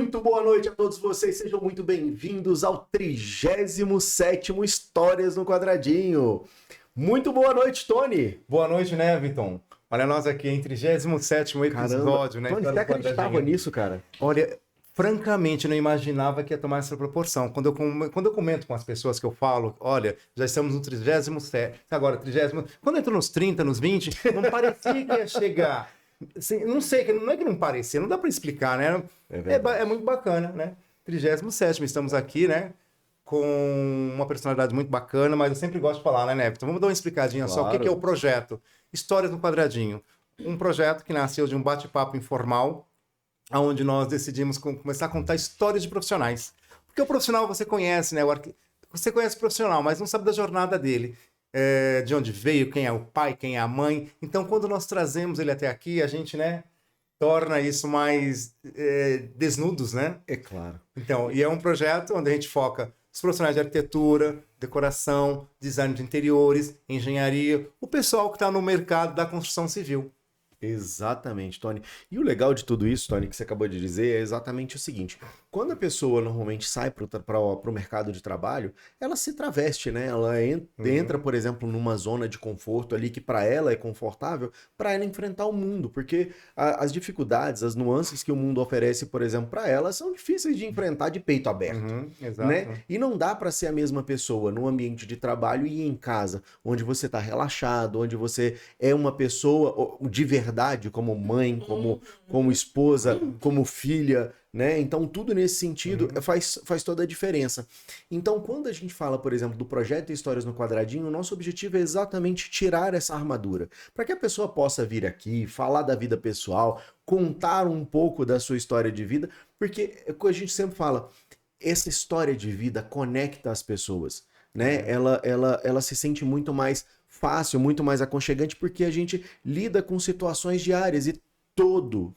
Muito boa noite a todos vocês, sejam muito bem-vindos ao 37º Histórias no Quadradinho. Muito boa noite, Tony. Boa noite, né, Viton? Olha nós aqui em 37º episódio, né? Tony, você acreditava nisso, cara? Olha, francamente, eu não imaginava que ia tomar essa proporção. Quando eu comento com as pessoas que eu falo, olha, já estamos no 37º, agora 30º... Quando entrou nos 30, nos 20, não parecia que ia chegar... Assim, não sei, não é que não parecia, não dá para explicar, né? É muito bacana, né? 37º, estamos aqui, né? Com uma personalidade muito bacana, mas eu sempre gosto de falar, né, Neto? Então vamos dar uma explicadinha só. O que é o projeto? Histórias no Quadradinho. Um projeto que nasceu de um bate-papo informal, onde nós decidimos começar a contar histórias de profissionais. Porque o profissional você conhece, né? Você conhece o profissional, mas não sabe da jornada dele. De onde veio, quem é o pai, quem é a mãe. Então, quando nós trazemos ele até aqui, a gente, né, torna isso mais desnudos, né? É claro. Então, e é um projeto onde a gente foca os profissionais de arquitetura, decoração, design de interiores, engenharia, o pessoal que está no mercado da construção civil. Exatamente, Tony. E o legal de tudo isso, Tony, que você acabou de dizer, é exatamente o seguinte. Quando a pessoa normalmente sai para o mercado de trabalho, ela se traveste, né? Ela entra, por exemplo, numa zona de conforto ali que para ela é confortável, para ela enfrentar o mundo, porque as dificuldades, as nuances que o mundo oferece, por exemplo, para ela, são difíceis de enfrentar de peito aberto, exato. né? E não dá para ser a mesma pessoa no ambiente de trabalho e em casa, onde você está relaxado, onde você é uma pessoa de verdade, como mãe, como esposa, como filha, né? Então tudo nesse sentido faz toda a diferença. Então quando a gente fala, por exemplo, do projeto Histórias no Quadradinho, o nosso objetivo é exatamente tirar essa armadura, para que a pessoa possa vir aqui, falar da vida pessoal, contar um pouco da sua história de vida, porque é o que a gente sempre fala, essa história de vida conecta as pessoas, né? Ela se sente muito mais fácil, muito mais aconchegante, porque a gente lida com situações diárias e todo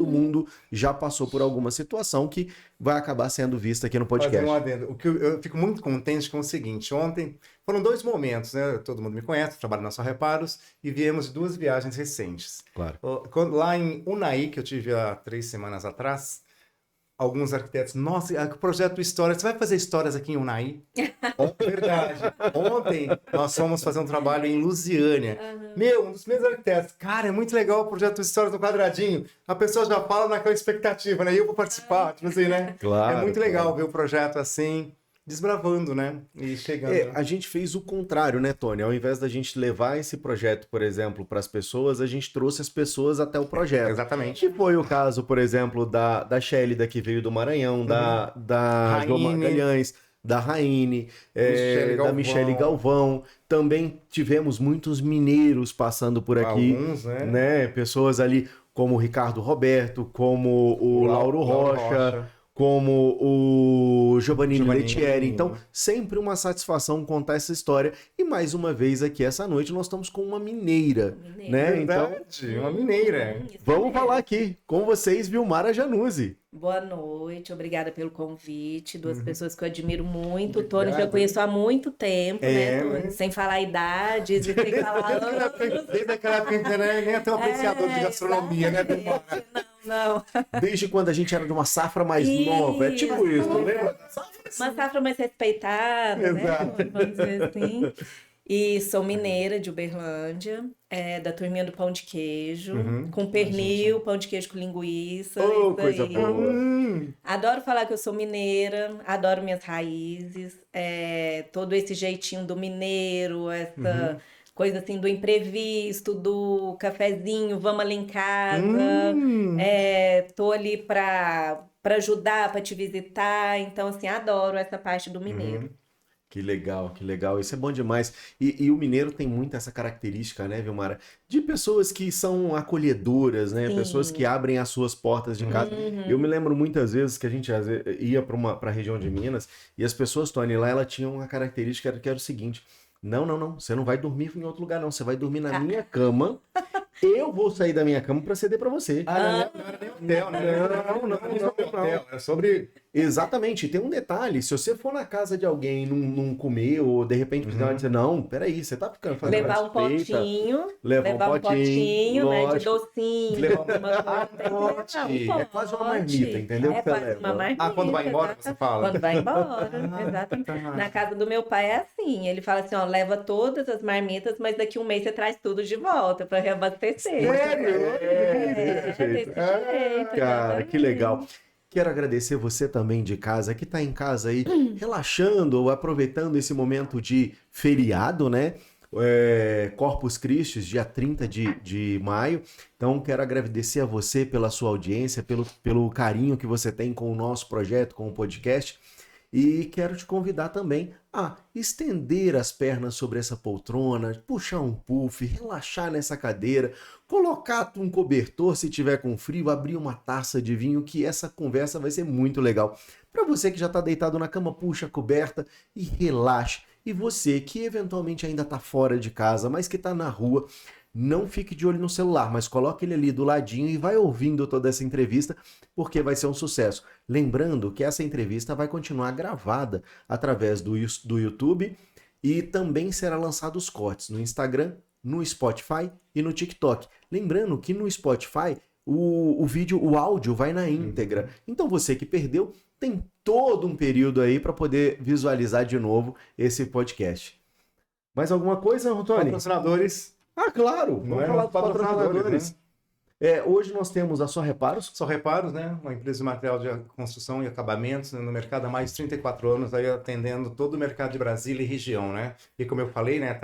mundo já passou por alguma situação que vai acabar sendo vista aqui no podcast. Fazer um adendo. O que eu fico muito contente com o seguinte, ontem foram 2 momentos, né? Todo mundo me conhece, trabalho na Só Reparos, e viemos de 2 viagens recentes. Claro. Lá em Unai, que eu tive há 3 semanas atrás, alguns arquitetos, nossa, o projeto Histórias, você vai fazer histórias aqui em Unai? Verdade. Ontem nós fomos fazer um trabalho em Lusiânia. Um dos meus arquitetos, cara, é muito legal o projeto Histórias no Quadradinho. A pessoa já fala naquela expectativa, né? E eu vou participar, tipo assim, né? Claro, é muito legal ver o projeto assim, desbravando, né? E chegando. A gente fez o contrário, né, Tony? Ao invés da gente levar esse projeto, por exemplo, para as pessoas, a gente trouxe as pessoas até o projeto. Exatamente. Que foi o caso, por exemplo, da Shélida, que veio do Maranhão, da João Magalhães, da Raine, da Michele Galvão. Também tivemos muitos mineiros passando por aqui. Alguns, né? Pessoas ali como o Ricardo Roberto, como o Lauro Rocha, como o Giovannini Lettieri. Então, sempre uma satisfação contar essa história. E mais uma vez aqui essa noite nós estamos com uma mineira, né? Verdade, então, uma mineira. Vamos falar aqui com vocês, Vilmara Januzzi. Boa noite, obrigada pelo convite. 2 pessoas que eu admiro muito. O Tony já conheço há muito tempo, né, Tony? Sem falar idades e sem falar anos. Desde aquela época, né? Nem até um apreciador de gastronomia, né, Vilmara? Não. Desde quando a gente era de uma safra mais nova, é tipo isso, não lembra? Uma safra mais respeitada, né? Vamos dizer assim. E sou mineira de Uberlândia, da turminha do pão de queijo, com pernil, pão de queijo com linguiça. Coisa boa. Adoro falar que eu sou mineira, adoro minhas raízes, todo esse jeitinho do mineiro, essa coisa assim do imprevisto, do cafezinho, vamos ali em casa, tô ali para ajudar, para te visitar, então assim, adoro essa parte do mineiro. Que legal, que legal. Isso é bom demais. E o mineiro tem muito essa característica, né, Vilmara? De pessoas que são acolhedoras, né? Sim. Pessoas que abrem as suas portas de casa. Eu me lembro muitas vezes que a gente ia para a região de Minas e as pessoas, Tony, lá ela tinha uma característica que era o seguinte: não, você não vai dormir em outro lugar, não. Você vai dormir na minha cama Eu vou sair da minha cama pra ceder pra você. Não era nem hotel, né? Não sobre hotel. É sobre... Exatamente. E tem um detalhe, se você for na casa de alguém e não comer, ou de repente precisar dizer, não, peraí, você tá ficando fazendo Levar um suspeita. potinho. Levar um potinho, né? De lógico. docinho. Levar alguma coisa, tem que levar um É quase uma pote. marmita, entendeu? É que você quase leva? uma marmita. quando vai embora, você fala? Quando vai embora, exatamente. Tá. Na casa do meu pai é assim, ele fala assim, ó, leva todas as marmitas, mas daqui um mês você traz tudo de volta para reabastecer. Sério? Desse jeito. Cara, que exatamente. legal. Quero agradecer você também de casa, que tá em casa aí, relaxando ou aproveitando esse momento de feriado, né? Corpus Christi, dia 30 de maio. Então, quero agradecer a você pela sua audiência, pelo carinho que você tem com o nosso projeto, com o podcast. E quero te convidar também a estender as pernas sobre essa poltrona, puxar um puff, relaxar nessa cadeira, colocar um cobertor se tiver com frio, abrir uma taça de vinho, que essa conversa vai ser muito legal. Para você que já está deitado na cama, puxa a coberta e relaxe. E você que eventualmente ainda está fora de casa, mas que está na rua, não fique de olho no celular, mas coloque ele ali do ladinho e vai ouvindo toda essa entrevista, porque vai ser um sucesso. Lembrando que essa entrevista vai continuar gravada através do YouTube e também será lançado os cortes no Instagram, no Spotify e no TikTok. Lembrando que no Spotify o áudio vai na íntegra. Então você que perdeu, tem todo um período aí para poder visualizar de novo esse podcast. Mais alguma coisa, Antônio? Patrocinadores. Ah, claro! Não Vamos é? falar dos Patrocinadores, patrocinadores. Hoje nós temos a Só Reparos. Só Reparos, né? Uma empresa de material de construção e acabamentos, né? No mercado há mais de 34 anos, aí atendendo todo o mercado de Brasília e região, né? E como eu falei, né?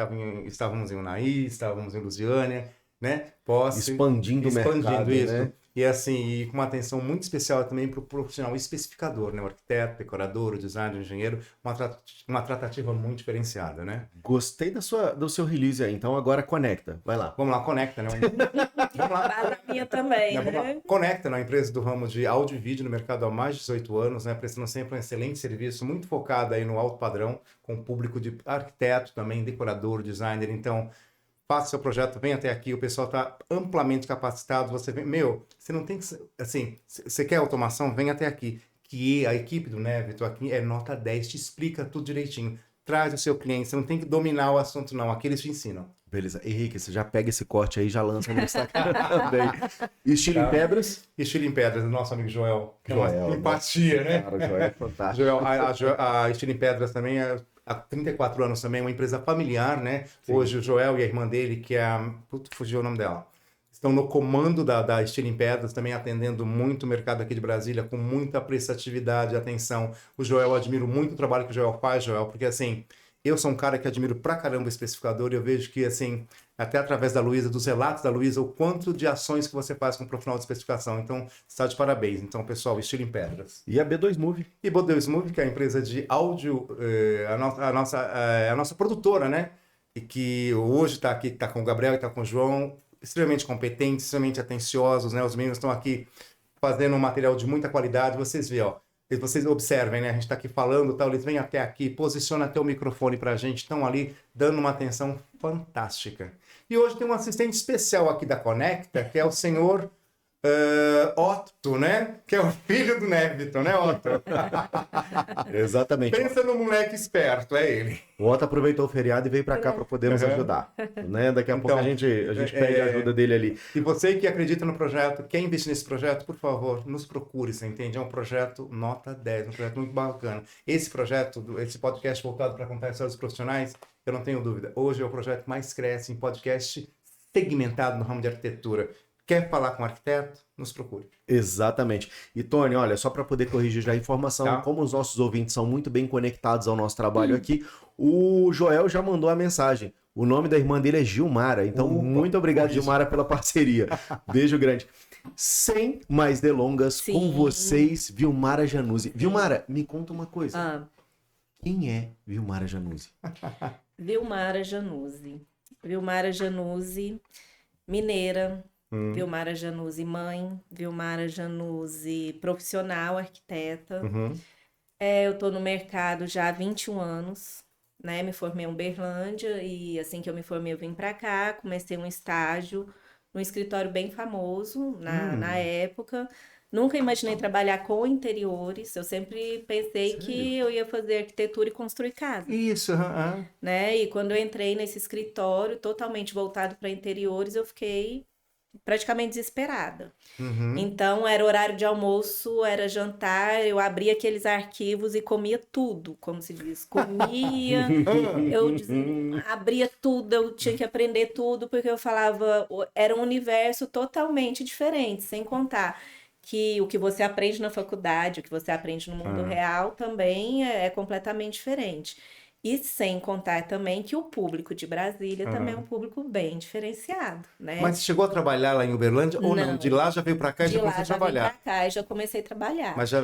Estávamos em Unai, estávamos em Lusiânia, né? Posse, Expandindo o mercado, isso. né? E assim, e com uma atenção muito especial também para o profissional especificador, né? O arquiteto, decorador, o designer, o engenheiro, uma tratativa muito diferenciada, né? Gostei do seu release aí, então agora conecta. Vai lá. Vamos lá, Conecta, né? Vamos lá. Faz a minha também, Vamos lá. né? Conecta, né? Uma empresa do ramo de áudio e vídeo no mercado há mais de 18 anos, né? Prestando sempre um excelente serviço, muito focado aí no alto padrão, com o público de arquiteto também, decorador, designer. Então, faça seu projeto, vem até aqui, o pessoal está amplamente capacitado. Você vem, você não tem que, assim, você quer automação, vem até aqui. Que a equipe do Nevito aqui é nota 10, te explica tudo direitinho. Traz o seu cliente, você não tem que dominar o assunto, não. Aqui eles te ensinam. Beleza. Henrique, você já pega esse corte aí e já lança no Instagram também. Estilo em pedras? Estilo em Pedras, do nosso amigo Joel. Que Joel, é uma empatia, né? Cara, o Joel é fantástico. Joel, a Estilo em Pedras também há 34 anos também, uma empresa familiar, né? Sim. Hoje o Joel e a irmã dele, que é a... Putz, fugiu o nome dela. Estão no comando da Estilo em Pedras, também atendendo muito o mercado aqui de Brasília, com muita prestatividade e atenção. O Joel, eu admiro muito o trabalho que o Joel faz, Joel, porque assim, eu sou um cara que admiro pra caramba o especificador e eu vejo que, assim, até através da Luísa, dos relatos da Luísa, o quanto de ações que você faz com o profissional de especificação. Então, está de parabéns. Então, pessoal, Estilo em Pedras. E a B2 Move? E Bodeu Smooth, que é a empresa de áudio, a nossa produtora, né? E que hoje está aqui, está com o Gabriel e está com o João, extremamente competentes, extremamente atenciosos, né? Os meninos estão aqui fazendo um material de muita qualidade. Vocês veem, ó. Vocês observem, né? A gente está aqui falando, tal, eles vêm até aqui, posiciona até o microfone para a gente, estão ali dando uma atenção fantástica. E hoje tem um assistente especial aqui da Conecta, que é o senhor Otto, né? Que é o filho do Nevito, né, Otto? Exatamente. Pensa no moleque esperto, é ele. O Otto aproveitou o feriado e veio para cá para poder nos ajudar. Né? Daqui a pouco a gente pede a ajuda dele ali. E você que acredita no projeto, quer investir nesse projeto, por favor, nos procure, você entende? É um projeto nota 10, um projeto muito bacana. Esse projeto, esse podcast voltado para contar histórias profissionais, eu não tenho dúvida. Hoje é o projeto que mais cresce em podcast segmentado no ramo de arquitetura. Quer falar com um arquiteto? Nos procure. Exatamente. E Tony, olha, só para poder corrigir já a informação, Tá. como os nossos ouvintes são muito bem conectados ao nosso trabalho aqui, o Joel já mandou a mensagem. O nome da irmã dele é Gilmara. Então, Opa, muito obrigado, Gilmara, pela parceria. Beijo grande. Sem mais delongas, Sim. com vocês, Vilmara Januzzi. Vilmara, me conta uma coisa. Ah, Quem é Vilmara Januzzi? Vilmara Januzzi. Vilmara Januzzi, mineira. Vilmara Januzzi, mãe. Vilmara Januzzi, profissional, arquiteta. Uhum. Eu estou no mercado já há 21 anos, né? Me formei em Uberlândia e assim que eu me formei eu vim para cá, comecei um estágio num escritório bem famoso na época. Nunca imaginei trabalhar com interiores. Eu sempre pensei Sério? que eu ia fazer arquitetura e construir casa, Isso, né? E quando eu entrei nesse escritório totalmente voltado para interiores, eu fiquei praticamente desesperada. Uhum. Então, era horário de almoço, era jantar, eu abria aqueles arquivos e comia tudo, como se diz. Comia, eu abria tudo, eu tinha que aprender tudo, porque eu falava, era um universo totalmente diferente, sem contar que o que você aprende na faculdade, o que você aprende no mundo real também é completamente diferente. E sem contar também que o público de Brasília também é um público bem diferenciado, né? Mas você chegou a trabalhar lá em Uberlândia ou não? Não. De lá já veio pra cá e De já lá começou a já vim trabalhar. pra cá e já comecei a trabalhar. Mas já...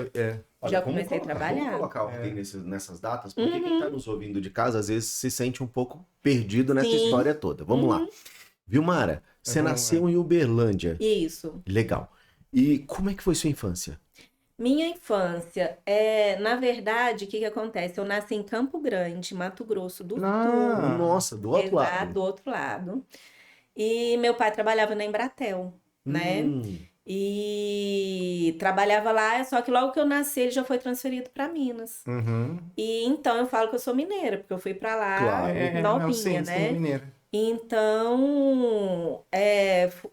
Já comecei a trabalhar. Vamos colocar ordem nessas datas, porque quem está nos ouvindo de casa às vezes se sente um pouco perdido nessa Sim. história toda. Vamos lá. Vilmara, você nasceu em Uberlândia. Isso. Legal. E como é que foi sua infância? Minha infância, na verdade, o que acontece? Eu nasci em Campo Grande, Mato Grosso do Sul. Nossa, do outro Exato, lado. do outro lado. E meu pai trabalhava na Embratel, né? E trabalhava lá, só que logo que eu nasci, ele já foi transferido para Minas. Uhum. E então eu falo que eu sou mineira, porque eu fui para lá Claro. novinha, sim, né? sim, mineiro. Então,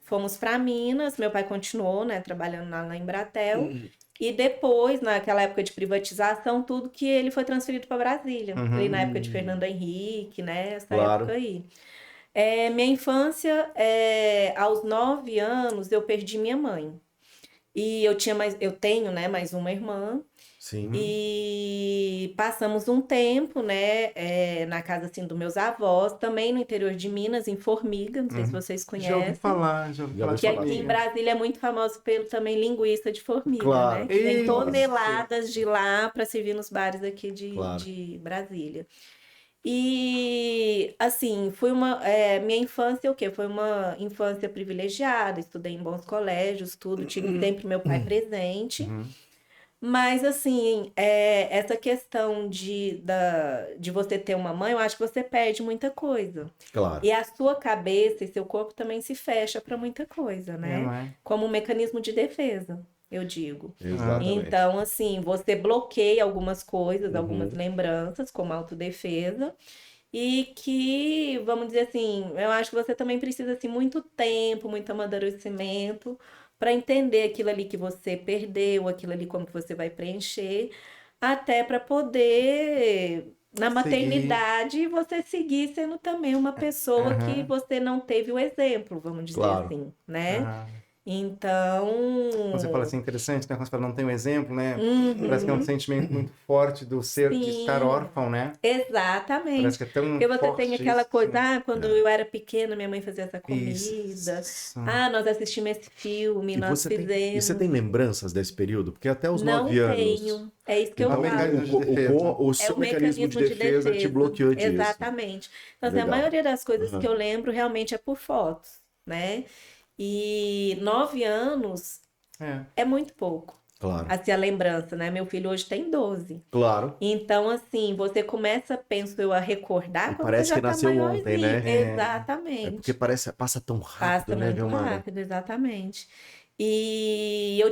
fomos para Minas, meu pai continuou, né, trabalhando lá na Embratel. E depois, naquela época de privatização, tudo que ele foi transferido para Brasília. Ali na época de Fernando Henrique, né, essa Claro. época aí. Minha infância, aos 9 anos, eu perdi minha mãe. E eu tenho, né, mais uma irmã. Sim. E passamos um tempo, né, na casa, assim, dos meus avós, também no interior de Minas, em Formiga, não sei se vocês Já ouvi conhecem. falar, já ouvi Já falar. ouvi Que falar. aqui em Brasília é muito famoso pelo também linguiça de formiga, Claro. né? Que vem Isso. toneladas de lá para servir nos bares aqui Claro. de Brasília. E, assim, minha infância, o quê? Foi uma infância privilegiada, estudei em bons colégios, tudo, tive sempre meu pai presente. Mas, assim, essa questão de você ter uma mãe, eu acho que você perde muita coisa. Claro. E a sua cabeça e seu corpo também se fecha para muita coisa, né? não é? Como um mecanismo de defesa, eu digo. Exatamente. Então, assim, você bloqueia algumas coisas, algumas lembranças, como autodefesa, e que, vamos dizer assim, eu acho que você também precisa, assim, muito tempo, muito amadurecimento para entender aquilo ali que você perdeu, aquilo ali como que você vai preencher, até para poder, na maternidade, você seguir sendo também uma pessoa que você não teve o exemplo, vamos dizer Claro. assim, né? Ah. Então, Você fala assim, interessante, né? Quando você fala não tem um exemplo, né? Parece que é um sentimento muito forte do ser, de estar Sim. órfão, né? exatamente. Parece que é tão Porque você forte tem aquela isso. coisa, quando eu era pequena, minha mãe fazia essa comida. Isso. Nós assistimos esse filme, E nós você fizemos. tem lembranças desse período? Porque até os Não 9 anos. tenho. É isso que eu Então, falo. mecanismo de defesa. O seu mecanismo de defesa te bloqueou disso. Exatamente. Então, assim, a Legal. maioria das coisas que eu lembro realmente é por fotos, né? E 9 anos é muito pouco. Claro. Assim, a lembrança, né? Meu filho hoje tem 12. Claro. Então, assim, você começa, penso eu, a recordar E quando parece você já que tá nasceu ontem, maiorzinho. né? Exatamente. É porque passa tão rápido, Passa né, muito Vilmara? rápido, exatamente. E eu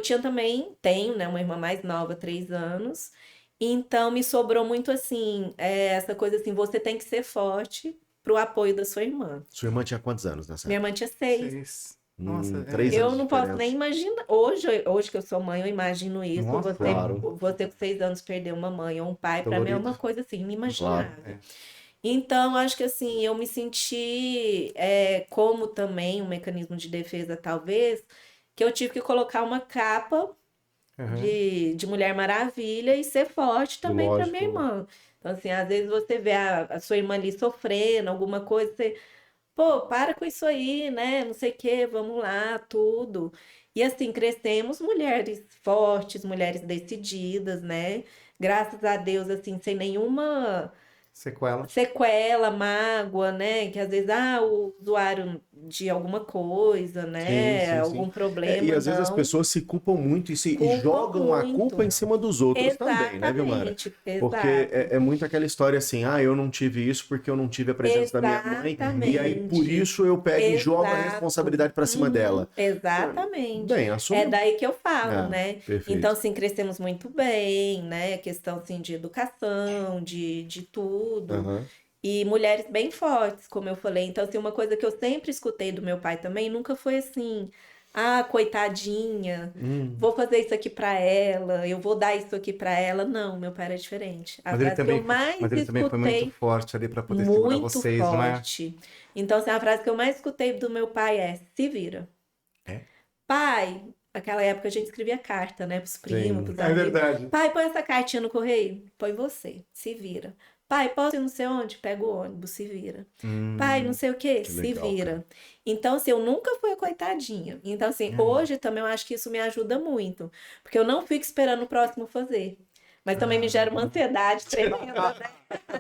tenho, né, uma irmã mais nova, 3 anos. Então, me sobrou muito, assim, essa coisa assim, você tem que ser forte pro apoio da sua irmã. Sua irmã tinha quantos anos nessa Minha época? irmã tinha 6. Nossa, 3 Eu anos de não posso diferença. nem imaginar. Hoje que eu sou mãe, eu imagino isso. Nossa, claro. Você com 6 anos perder uma mãe ou um pai, para mim é Dolorido. uma coisa assim, inimaginável. Claro. Então, acho que assim, eu me senti como também um mecanismo de defesa, talvez, que eu tive que colocar uma capa de Mulher Maravilha e ser forte também para Lógico. minha irmã. Então, assim, às vezes você vê a sua irmã ali sofrendo, alguma coisa, você, pô, para com isso aí, né? Não sei o quê, vamos lá, tudo. E assim, crescemos mulheres fortes, mulheres decididas, né? Graças a Deus, assim, sem nenhuma sequela, mágoa, né? Que às vezes, o usuário de alguma coisa, né? Sim. Algum problema, E às vezes as não. pessoas se culpam muito e Culpam jogam a muito. culpa em cima dos outros também, né, Vilmara? Exatamente, Porque exato. é muito aquela história assim, eu não tive isso porque eu não tive a presença da minha mãe, e aí por Exatamente. isso eu pego e jogo a Exato. responsabilidade pra cima dela. Exatamente. Bem, É assume. daí que eu falo, né? Perfeito. Então, assim, crescemos muito bem, né? Questão, assim, de educação, de tudo. Aham. E mulheres bem fortes, como eu falei. Então, assim, uma coisa que eu sempre escutei do meu pai também, nunca foi assim, coitadinha, vou fazer isso aqui pra ela, eu vou dar isso aqui pra ela. Não, meu pai era diferente. A frase que eu mais Mas ele também foi muito escutei, forte ali para poder segurar muito vocês, não é? forte. Então, assim, a frase que eu mais escutei do meu pai é: se vira. É? Pai, naquela época a gente escrevia carta, né, pros primos, pros É amigos. verdade. Pai, põe essa cartinha no correio. Põe você, se vira. Pai, posso ir não sei onde? Pega o ônibus, se vira. Pai, não sei o quê, se legal, vira. Então, assim, eu nunca fui a coitadinha. Então, assim, hoje também eu acho que isso me ajuda muito. Porque eu não fico esperando o próximo fazer. Mas também me gera uma ansiedade tremenda, né?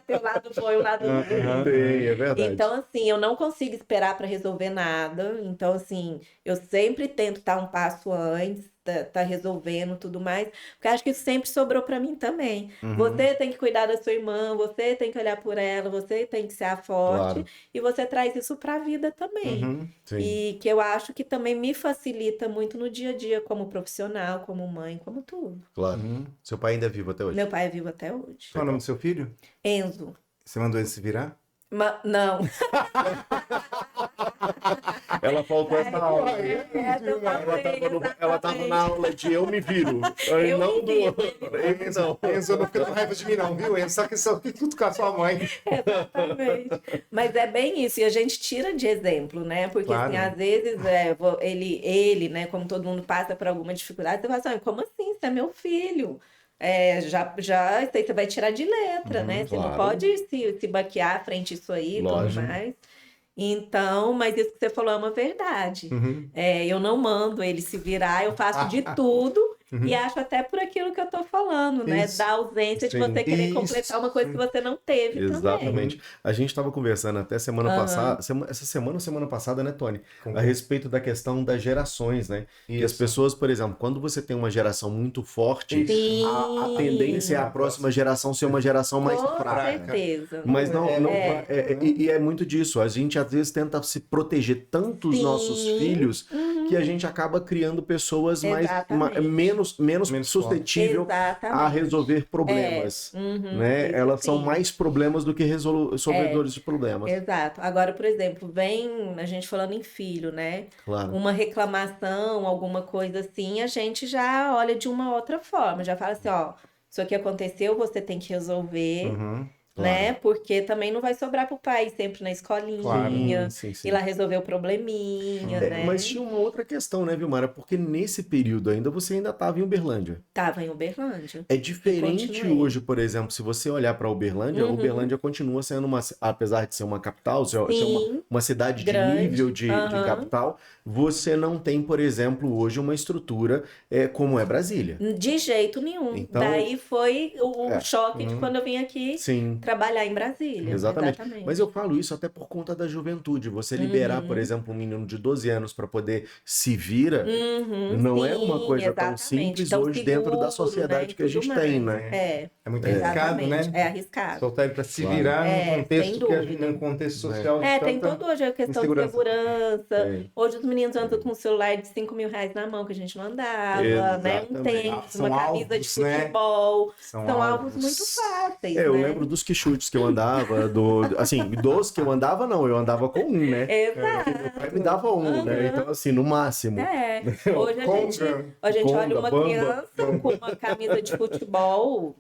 Tem o lado bom e o lado ruim. Tem, é verdade. Então, assim, eu não consigo esperar para resolver nada. Então, assim, eu sempre tento estar um passo antes, tá resolvendo tudo mais, porque acho que isso sempre sobrou para mim também. Você tem que cuidar da sua irmã, você tem que olhar por ela, você tem que ser a forte, Claro. e você traz isso para a vida também. Sim. E que eu acho que também me facilita muito no dia a dia, como profissional, como mãe, como tudo. Claro. Seu pai ainda é vivo até hoje? Meu pai é vivo até hoje. Qual é o nome do seu filho? Enzo. Você mandou ele se virar? Não. Ela faltou essa aula. Ela tava na Exatamente. aula de eu me viro. Aí Eu não me do viro. Não. Enzo, não fica com raiva de mim não, viu, Enzo? Só que tudo com a sua mãe. Exatamente. Mas é bem isso, e a gente tira de exemplo, né? Porque, Claro. assim, às vezes, ele, né, como todo mundo passa por alguma dificuldade, você fala assim: como assim? Você é meu filho. Já, isso aí você vai tirar de letra, né? Você não claro. pode se baquear frente a isso aí e tudo Lógico. mais. Então, mas isso que você falou é uma verdade. Eu não mando ele se virar, eu faço de tudo e acho até por aquilo que eu tô falando, né? Isso. Da ausência de Sim. você querer Isso. completar uma coisa que você não teve também. Exatamente. A gente estava conversando até semana Aham. passada, essa semana ou semana passada, né, Tony? A respeito da questão das gerações, né? Que as Isso. pessoas, por exemplo, quando você tem uma geração muito forte, Sim. a tendência é a próxima geração ser uma geração mais Com fraca. certeza. Mas não, É. e é muito disso. A gente às vezes tenta se proteger tanto os Sim. nossos filhos que a gente acaba criando pessoas Exatamente. menos suscetível Exatamente. a resolver problemas, né? isso Elas são sim. mais problemas do que resolvedores de problemas. Exato. Agora, por exemplo, vem a gente falando em filho, né? Claro. Uma reclamação, alguma coisa assim, a gente já olha de uma outra forma, já fala assim, ó, isso aqui aconteceu, você tem que resolver, né? Porque também não vai sobrar pro pai sempre na escolinha, Sim. ir lá resolver o probleminha, né? Mas tinha uma outra questão, né, Vilmara? Porque nesse período ainda você ainda estava em Uberlândia. Tava em Uberlândia. É diferente Continuei. hoje, por exemplo, se você olhar para Uberlândia, Uberlândia continua sendo apesar de ser uma capital, ser uma cidade grande. de nível de capital, você não tem, por exemplo, hoje uma estrutura como é Brasília. De jeito nenhum. Então- Daí foi o choque de quando eu vim aqui Sim. trabalhar em Brasília. Exatamente. Mas eu falo isso até por conta da juventude. Você liberar, por exemplo, um menino de 12 anos para poder se vira, não é uma sim, coisa tão exatamente. simples Tão hoje dentro da seguro, sociedade né, que a e gente tudo tem, mais. né? É muito arriscado, né? Exatamente. É arriscado. Soltar ele para se Claro. virar num Sem contexto que a gente, dúvida. num contexto social de Tem tanta todo hoje a questão de insegurança. segurança. É. Hoje os meninos andam com um celular de R$ 5.000 na mão, que a gente não andava, né? Um Exatamente. tênis, São uma camisa alvos, de né? futebol. São São alvos alvos. muito fáceis, Eu né? lembro dos quichutes que eu andava, dos que eu andava, não, eu andava com um, né? Exato. Meu pai me dava um, né? Então, assim, no máximo. Hoje a gente olha Conga, uma bamba. criança com uma camisa de futebol,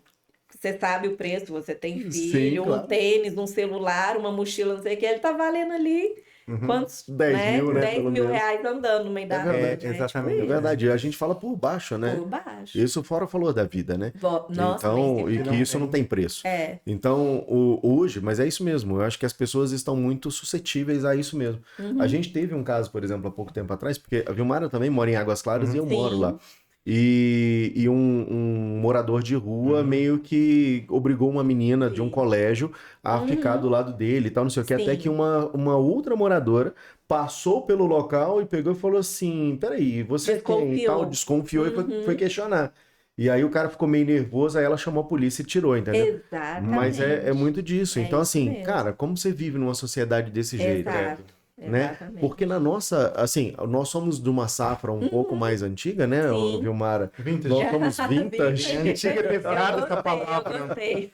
você sabe o preço, você tem filho, Sim, claro. um tênis, um celular, uma mochila, não sei o que, ele tá valendo ali quantos, 10 mil, né, 10 pelo mil menos. reais andando no meio da rua. verdade, né? exatamente. Tipo É verdade, a gente fala por baixo, né? Por baixo. Isso fora falou da vida, né? Nossa, Então, nem e sempre que isso não tem preço. Então, hoje, mas é isso mesmo, eu acho que as pessoas estão muito suscetíveis a isso mesmo. A gente teve um caso, por exemplo, há pouco tempo atrás, porque a Vilmara também mora em Águas Claras e eu moro lá. e um morador de rua meio que obrigou uma menina de um colégio a ficar do lado dele e tal, não sei o que, até Sim. que uma outra moradora passou pelo local e pegou e falou assim, peraí, você quem e tal, desconfiou e foi questionar. E aí o cara ficou meio nervoso, aí ela chamou a polícia e tirou, entendeu? Mas é Exatamente. muito disso. É Então, isso assim, mesmo. cara, como você vive numa sociedade desse jeito? Exato. Né? Exatamente. Porque na nossa, assim, nós somos de uma safra um pouco mais antiga, né, Sim. Vilmara? Vintage. Nós somos vintage. Antiga é pesada Eu essa gostei, palavra. eu gostei.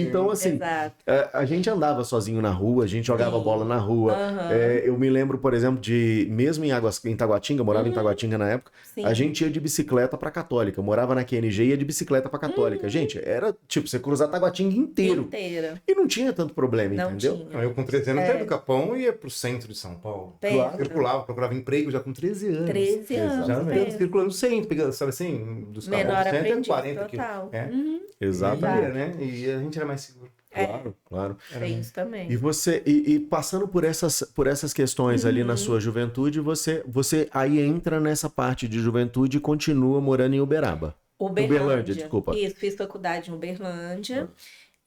Então, assim, Exato. a gente andava sozinho na rua, a gente jogava Sim. bola na rua. Aham. Eu me lembro, por exemplo, de, mesmo em Taguatinga, eu morava em Taguatinga na época, Sim. a gente ia de bicicleta pra Católica. Eu morava na QNG e ia de bicicleta pra Católica. Gente, era tipo, você cruzar Taguatinga inteiro. Inteira. E não tinha tanto problema, Não entendeu? tinha. Eu com 13 anos saía do Capão e ia pro centro de São Paulo. Perto. Circulava, procurava emprego já com 13 anos. 13 anos. Já perto. andando, circulando sempre, pegando, sabe assim, dos carros Menor do centro é aprendiz, 40 total. quilos. Exatamente. Ia, né? E a gente era mais seguro. Claro, claro. Tem isso também. E você, e passando por essas questões ali na sua juventude, você aí entra nessa parte de juventude e continua morando em Uberaba. Uberlândia, desculpa. Isso, fiz faculdade em Uberlândia.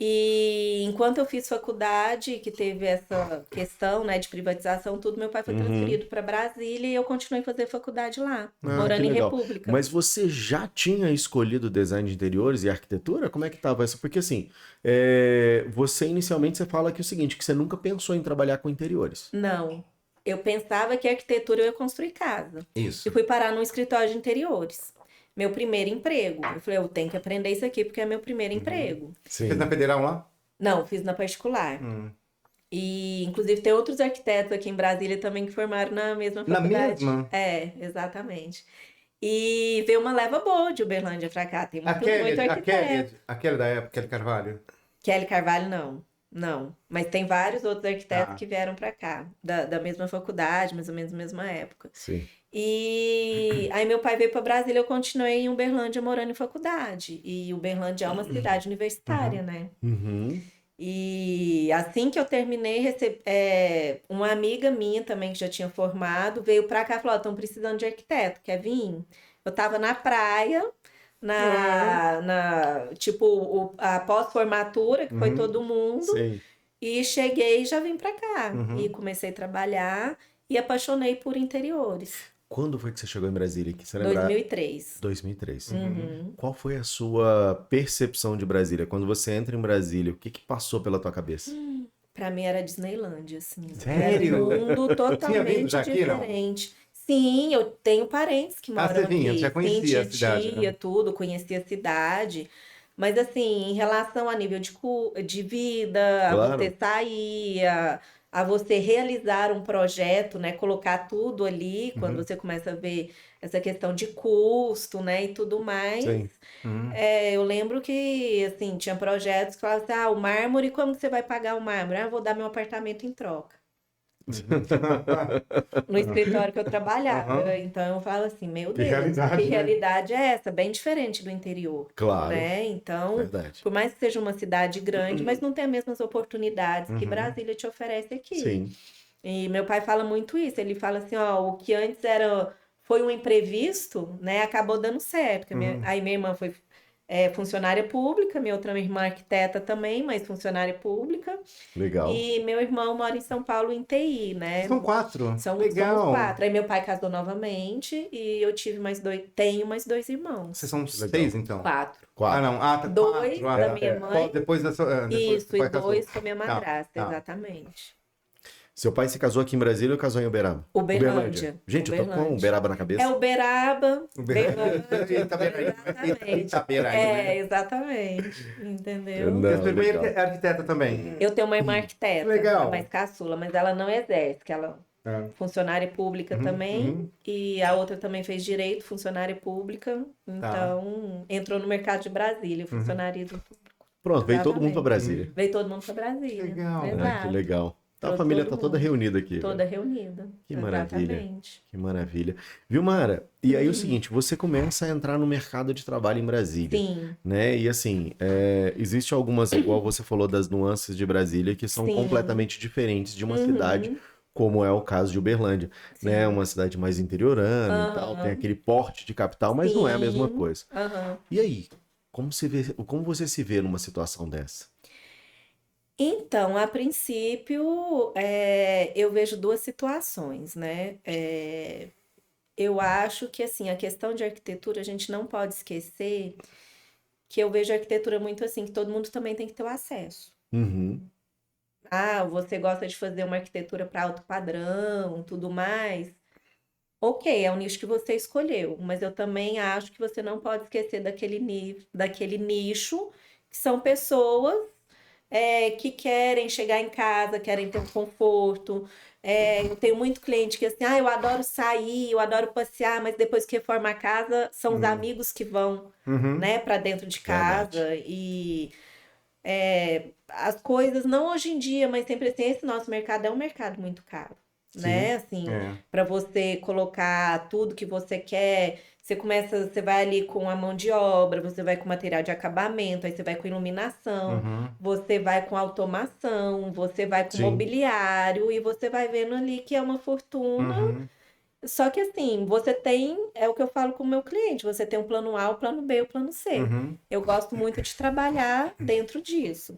E enquanto eu fiz faculdade, que teve essa questão, né, de privatização, tudo, meu pai foi transferido para Brasília e eu continuei a fazer faculdade lá, morando que em legal. República. Mas você já tinha escolhido design de interiores e arquitetura? Como é que tava isso? Porque assim, você inicialmente você fala que é o seguinte, que você nunca pensou em trabalhar com interiores. Não. Eu pensava que arquitetura eu ia construir casa. Isso. E fui parar num escritório de interiores. Meu primeiro emprego. Eu falei, eu tenho que aprender isso aqui porque é meu primeiro emprego. Fez na Federal lá? Não, fiz na particular. E, inclusive, tem outros arquitetos aqui em Brasília também que formaram na mesma Na faculdade. mesma? É, exatamente. E veio uma leva boa de Uberlândia pra cá. Tem muito arquiteto. Aquele da época, Kelly Carvalho. Kelly Carvalho, não. Não. Mas tem vários outros arquitetos que vieram pra cá. Da mesma faculdade, mais ou menos na mesma época. Sim. E aí meu pai veio para Brasília, eu continuei em Uberlândia morando em faculdade. E Uberlândia é uma cidade universitária, né? E assim que eu terminei, uma amiga minha também que já tinha formado, veio para cá e falou, estão precisando de arquiteto, quer vir? Eu tava na praia, tipo, a pós-formatura, que foi todo mundo. Sim. E cheguei e já vim para cá. E comecei a trabalhar e apaixonei por interiores. Quando foi que você chegou em Brasília? Que você lembra? 2003. 2003. Qual foi a sua percepção de Brasília? Quando você entra em Brasília, o que passou pela tua cabeça? Pra mim era Disneylândia, assim. Sério? Era um mundo Tinha vindo totalmente já aqui, não? diferente. Sim, eu tenho parentes que moram você vinha, aqui. já conhecia Sim, a cidade, titia, né? tudo, conhecia a cidade. Mas assim, em relação a nível de vida, Claro. a você sair, a você realizar um projeto, né? Colocar tudo ali, quando você começa a ver essa questão de custo, né? E tudo mais. Sim. Eu lembro que, assim, tinha projetos que falavam assim, o mármore, como que você vai pagar o mármore? Eu vou dar meu apartamento em troca. No escritório que eu trabalhava. Então eu falo assim, meu Deus, realidade, que né? realidade é essa? Bem diferente do interior. Claro. Né? Então, Verdade. por mais que seja uma cidade grande, mas não tem as mesmas oportunidades que Brasília te oferece aqui. Sim. E meu pai fala muito isso. Ele fala assim, o que antes foi um imprevisto, né? Acabou dando certo. Aí minha irmã foi funcionária pública, minha outra irmã arquiteta também, mas funcionária pública. Legal. E meu irmão mora em São Paulo em TI, né? São 4. Somos Legal. 4. Aí meu pai casou novamente e eu tenho mais 2 irmãos. Vocês são Legal. 6, então? 4. Ah, não. Ah, tá. 2 quatro. da minha mãe. Depois da sua. Depois Isso, que o pai e casou. 2 com a minha madrasta, tá. exatamente. Seu pai se casou aqui em Brasília ou casou em Uberaba? Uberlândia. Gente, eu tô com Uberlândia. Uberaba na cabeça. É Uberaba, Uberlândia. exatamente. Exatamente. Entendeu? Não, Sua irmã legal. é arquiteta também. Eu tenho uma irmã arquiteta, Legal. a mais caçula, mas ela não exerce, que ela é funcionária pública também, e a outra também fez direito, funcionária pública, então entrou no mercado de Brasília, funcionarismo público. Pronto, veio todo mundo pra Brasília. Veio todo mundo para Brasília. Legal. Exato. Que legal. Então, a Trouxe família todo tá toda mundo. reunida aqui. Toda reunida. Que maravilha. Exatamente. Que maravilha. Viu, Mara? E aí o seguinte, você começa a entrar no mercado de trabalho em Brasília. Sim. Né? E assim, existe algumas, igual você falou das nuances de Brasília, que são Sim. completamente diferentes de uma cidade como é o caso de Uberlândia, Sim. né? Uma cidade mais interiorana e tal, tem aquele porte de capital, mas não é a mesma Sim. coisa. Aham. E aí, como você se vê numa situação dessa? Então, a princípio, eu vejo duas situações, né? Eu acho que, assim, a questão de arquitetura, a gente não pode esquecer que eu vejo a arquitetura muito assim, que todo mundo também tem que ter o acesso. Uhum, Ah, você gosta de fazer uma arquitetura para alto padrão, tudo mais. Ok, é o nicho que você escolheu, mas eu também acho que você não pode esquecer daquele nicho, que são pessoas que querem chegar em casa, querem ter um conforto. Eu tenho muito cliente que assim, eu adoro sair, eu adoro passear, mas depois que reforma a casa, são os amigos que vão, Uhum. né, para dentro de verdade. casa. E as coisas, não hoje em dia, mas sempre assim, esse nosso mercado é um mercado muito caro, Sim. né? Assim, É. para você colocar tudo que você quer, você vai ali com a mão de obra, você vai com material de acabamento, aí você vai com iluminação, Uhum. você vai com automação, você vai com Sim. mobiliário e você vai vendo ali que é uma fortuna. Uhum. Só que assim, você tem, é o que eu falo com o meu cliente, você tem o plano A, o plano B, o plano C. Uhum. Eu gosto muito de trabalhar dentro disso,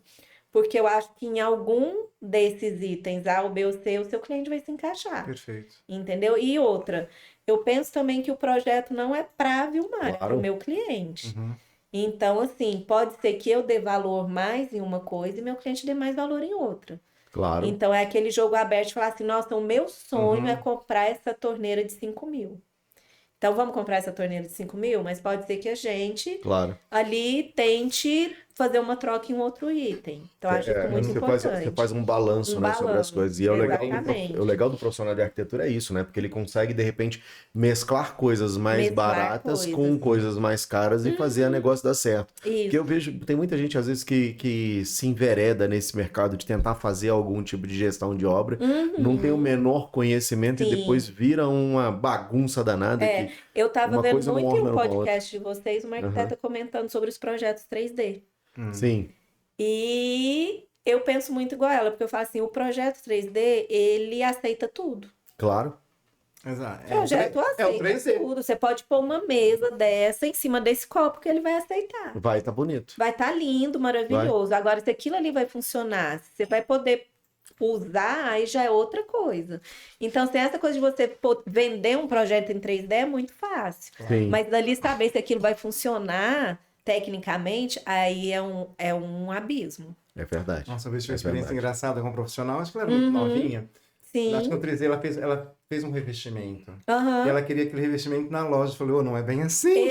porque eu acho que em algum desses itens, A, o B ou C, o seu cliente vai se encaixar, Perfeito. entendeu? E outra, eu penso também que o projeto não é para a Vilmar, é para o Claro. meu cliente. Uhum. Então, assim, pode ser que eu dê valor mais em uma coisa e meu cliente dê mais valor em outra. Claro. Então, é aquele jogo aberto de falar assim, nossa, o meu sonho Uhum. é comprar essa torneira de 5.000. Então, vamos comprar essa torneira de 5.000, mas pode ser que a gente Claro. ali tente fazer uma troca em um outro item. Então, eu acho isso muito Você faz importante. um balanço, Um né, sobre as balanço, coisas. E é exatamente. o legal do profissional de arquitetura é isso, né? Porque ele consegue, de repente, mesclar coisas mais Mesclar baratas com coisas. coisas mais caras e fazer o negócio dar certo. Porque eu Isso. vejo, tem muita gente, às vezes, que se envereda nesse mercado de tentar fazer algum tipo de gestão de obra, não tem o menor conhecimento e depois Sim. vira uma bagunça danada que Eu estava uma vendo coisa não muito em um orna com a outra. podcast de vocês, uma Aham. arquiteta comentando sobre os projetos 3D. Sim, E eu penso muito igual ela, porque eu falo assim, o projeto 3D, ele aceita tudo. claro. Exato. O projeto É o aceita 3D. tudo. Você pode pôr uma mesa dessa em cima desse copo que ele vai aceitar. Vai tá bonito. Vai estar lindo, maravilhoso. Agora, se aquilo ali vai funcionar, se você vai poder usar, aí já é outra coisa. Então, se essa coisa de você vender um projeto em 3D é muito fácil. Sim. Mas dali saber se aquilo vai funcionar tecnicamente, aí é um abismo. É verdade. Nossa, eu vi uma É experiência verdade. engraçada com um profissional. Acho que ela era muito novinha. Acho que no Sim. 3D ela fez um revestimento. E Aham. ela queria aquele revestimento na loja. Eu falei, não é bem assim.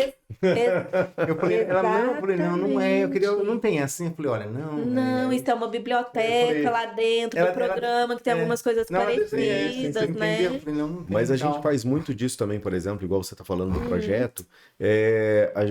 Eu falei, eu falei, não é. Eu não tem assim. Eu falei, olha, não. Não, isso é uma Eu biblioteca falei, lá dentro do ela- programa, que tem algumas coisas não, ela desenha, assim, você parecidas, né? entendeu? Eu falei, não tem. Mas a gente tal. faz muito disso também, por exemplo, igual você está falando do projeto.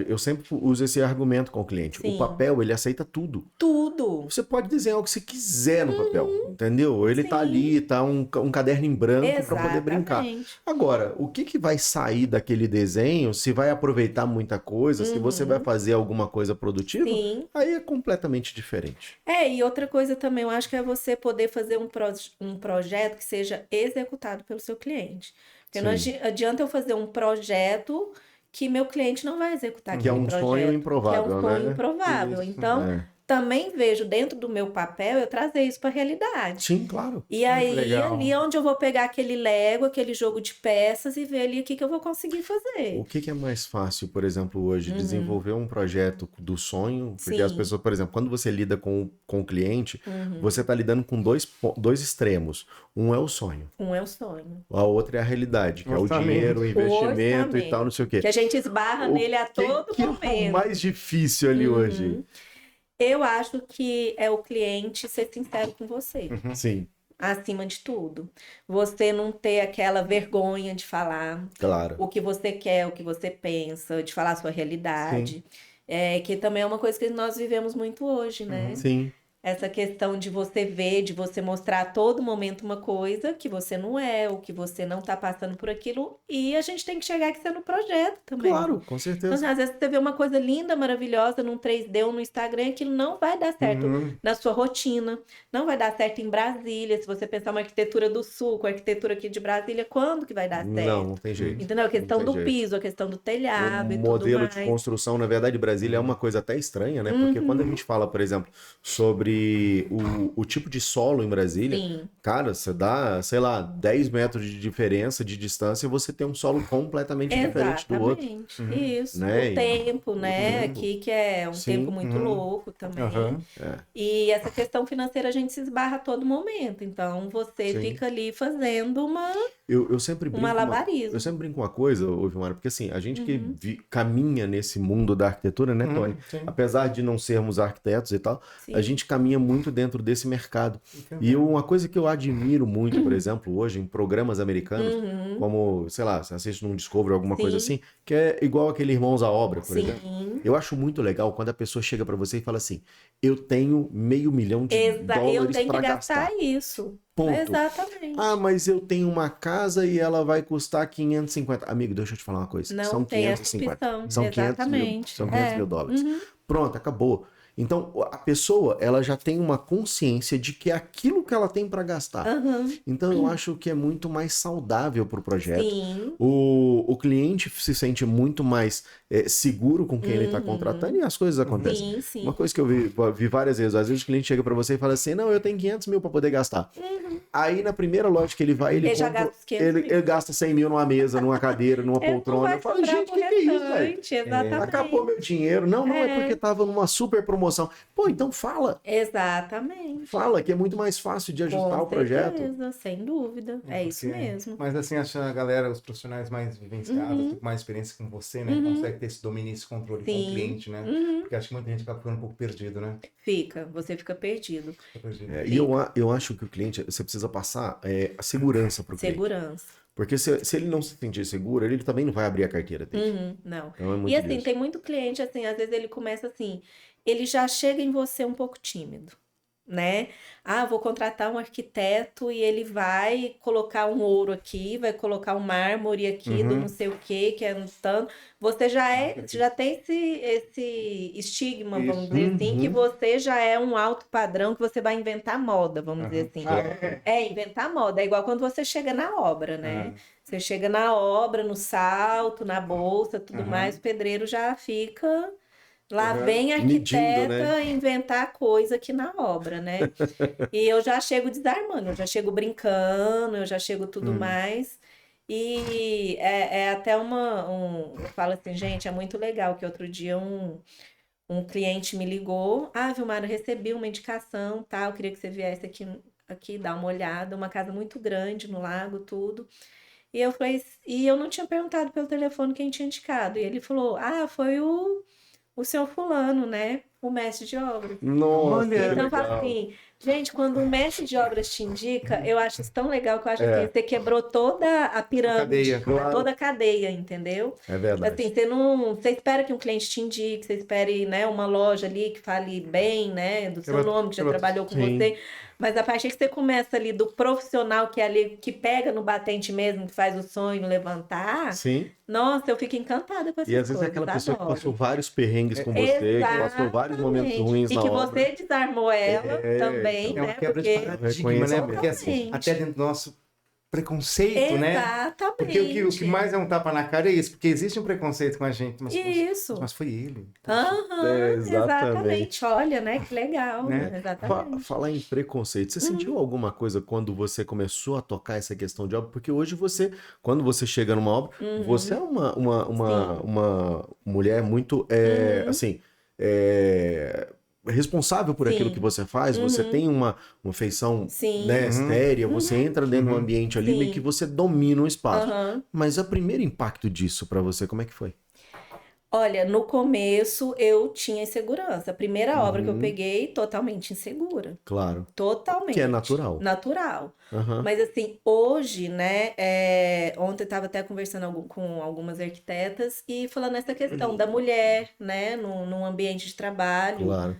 Eu sempre uso esse argumento com o cliente. O Sim. papel, ele aceita tudo. Tudo. Você pode desenhar o que você quiser no papel, entendeu? Ele tá Sim. ali, tá um caderno em branco para poder brincar. Exatamente. Agora, o que vai sair daquele desenho, se vai aproveitar muita coisa, se você vai fazer alguma coisa produtiva, Sim. aí é completamente diferente. E outra coisa também, eu acho que é você poder fazer um projeto que seja executado pelo seu cliente. Porque não Sim. adianta eu fazer um projeto que meu cliente não vai executar Que é aquele um projeto. sonho Que é improvável, um sonho né? improvável. Isso, Então, É. também vejo dentro do meu papel eu trazer isso para a realidade. Sim, claro. E aí, legal. ali é onde eu vou pegar aquele Lego, aquele jogo de peças e ver ali o que que eu vou conseguir fazer. O que é mais fácil, por exemplo, hoje, desenvolver um projeto do sonho? Porque Sim. as pessoas, por exemplo, quando você lida com o cliente, você está lidando com dois extremos. Um é o sonho, Um é o sonho. a outra é a realidade, que é o Orçamento. dinheiro, o investimento orçamento. e tal, não sei o quê. Que a gente esbarra nele a todo que é o momento. mais difícil ali hoje? Eu acho que é o cliente ser sincero com você, Sim, acima de tudo. Você não ter aquela vergonha de falar claro. o que você quer, o que você pensa, de falar a sua realidade. Que também é uma coisa que nós vivemos muito hoje, né? Sim. essa questão de você ver, de você mostrar a todo momento uma coisa que você não é, ou que você não tá passando por aquilo, e a gente tem que chegar aqui no projeto também. Claro, com Então, certeza. às vezes você vê uma coisa linda, maravilhosa num 3D ou no Instagram, aquilo não vai dar certo na sua rotina, não vai dar certo em Brasília. Se você pensar uma arquitetura do Sul, com a arquitetura aqui de Brasília, quando que vai dar certo? Não tem jeito. Entendeu? A questão Não tem do jeito. piso, a questão do O telhado e tudo modelo mais. de construção, na verdade, Brasília é uma coisa até estranha, né? Porque quando a gente fala, por exemplo, sobre o tipo de solo em Brasília, Sim, cara, você dá, sei lá, 10 metros de diferença de distância e você tem um solo completamente diferente do outro. exatamente. Isso. Né? O tempo, né? tempo. Aqui que é um Sim. tempo muito louco também. Aham. E essa questão financeira a gente se esbarra a todo momento. Então você Sim. fica ali fazendo Eu sempre brinco malabarismo. eu sempre brinco uma coisa, ô Vilmara, porque assim, a gente que caminha nesse mundo da arquitetura, né, Tony? Sim. Apesar de não sermos arquitetos e tal, Sim. a gente caminha muito dentro desse mercado. E uma coisa que eu admiro muito, por exemplo, hoje em programas americanos, como, sei lá, você assiste num Discovery, alguma coisa Sim. assim, que é igual aquele Irmãos à Obra, por exemplo. Sim. Eu acho muito legal quando a pessoa chega pra você e fala assim, eu tenho $500 mil Eu dólares tenho pra que gastar gastar. isso. Ponto. Exatamente. Ah, mas eu tenho uma casa e ela vai custar 550. Amigo, deixa eu te falar uma coisa. Não São tem essa 550. opção. São 500 mil. Exatamente. São 500 mil dólares. Pronto, acabou. Então, a pessoa, ela já tem uma consciência de que é aquilo que ela tem para gastar. Então, eu acho que é muito mais saudável para o projeto. Sim. O cliente se sente muito mais seguro com quem ele está contratando e as coisas acontecem. Sim, sim. Uma coisa que eu vi várias vezes, às vezes o cliente chega para você e fala assim, não, eu tenho 500 mil para poder gastar. Aí, na primeira loja que ele vai, ele Já compra, gasta os 500 mil. ele gasta 100 mil numa mesa, numa cadeira, numa Não poltrona. vai Eu falo, sobrar gente, o pro que é isso, velho? restante, exatamente. Acabou meu dinheiro. Não, é porque tava numa super promoção. Pô, então fala. Exatamente. Fala, que é muito mais fácil de ajustar Com o projeto. certeza, sem dúvida. É isso Porque- mesmo. Mas assim, acho que a galera, os profissionais mais vivenciados, com mais experiência com você, né? Consegue ter esse domínio, esse controle com o Sim. cliente, né? Porque acho que muita gente acaba ficando um pouco perdido, né? Você fica perdido. Fica perdido. E eu acho que o cliente, você precisa passar a segurança para o cliente. Segurança. Porque se ele não se sentir seguro, ele também não vai abrir a carteira dele. Não. Então é muito E assim, disso. tem muito cliente, assim, às vezes ele começa assim, ele já chega em você um pouco tímido, né? Ah, vou contratar um arquiteto e ele vai colocar um ouro aqui, vai colocar um mármore aqui do não sei o quê, que é um tanto. Você já tem esse estigma, vamos Isso. dizer assim, que você já é um alto padrão, que você vai inventar moda, vamos dizer assim. Inventar moda. É igual quando você chega na obra, né? Você chega na obra, no salto, na bolsa, tudo mais, o pedreiro já fica. Lá vem a Medindo, arquiteta né? inventar coisa aqui na obra, né? E eu já chego desarmando, eu já chego brincando, eu já chego tudo mais. E é até eu falo assim, gente, é muito legal que outro dia um cliente me ligou. Ah, Vilmara, recebi uma indicação, tá? Eu queria que você viesse aqui dar uma olhada. Uma casa muito grande no lago, tudo. E eu falei, e eu não tinha perguntado pelo telefone quem tinha indicado. E ele falou, ah, foi o seu fulano, né? O mestre de obras. Nossa, que Então eu falo legal. assim, gente, quando o mestre de obras te indica, eu acho isso tão legal que eu acho assim, você quebrou toda a pirâmide, cadeia, claro. toda a cadeia, entendeu? É verdade. Assim, você espera que um cliente te indique, você espere, né, uma loja ali que fale bem, né, do seu nome, que já trabalhou com Sim. você. Mas a partir que você começa ali do profissional que é ali, que pega no batente mesmo, que faz o sonho levantar, Sim. nossa, eu fico encantada com essas E às vezes é coisas, aquela pessoa que adoro. passou vários perrengues com você, que passou vários momentos ruins E na que obra. você desarmou ela também, É uma né? quebra de Porque... paradigma, né? Reconhecimento. Porque assim, Exatamente. até dentro do nosso preconceito, né? Exatamente. Porque o que mais é um tapa na cara é isso, porque existe um preconceito com a gente, Isso. mas foi ele. Aham, exatamente. exatamente. Olha, né? Que legal. Né? Exatamente. Falar em preconceito, você sentiu alguma coisa quando você começou a tocar essa questão de obra? Porque hoje quando você chega numa obra, você é uma mulher muito, assim, responsável por aquilo Sim. que você faz, você tem uma feição, Sim. né, séria, você entra dentro de um ambiente ali Sim. meio que você domina o espaço. Aham. Mas o primeiro impacto disso pra você, como é que foi? Olha, no começo eu tinha insegurança. A primeira obra que eu peguei, totalmente insegura. Claro. Totalmente. Que é natural. Natural. Aham. Mas assim, hoje, né, ontem eu estava até conversando com algumas arquitetas e falando essa questão da mulher, né, num ambiente de trabalho. Claro.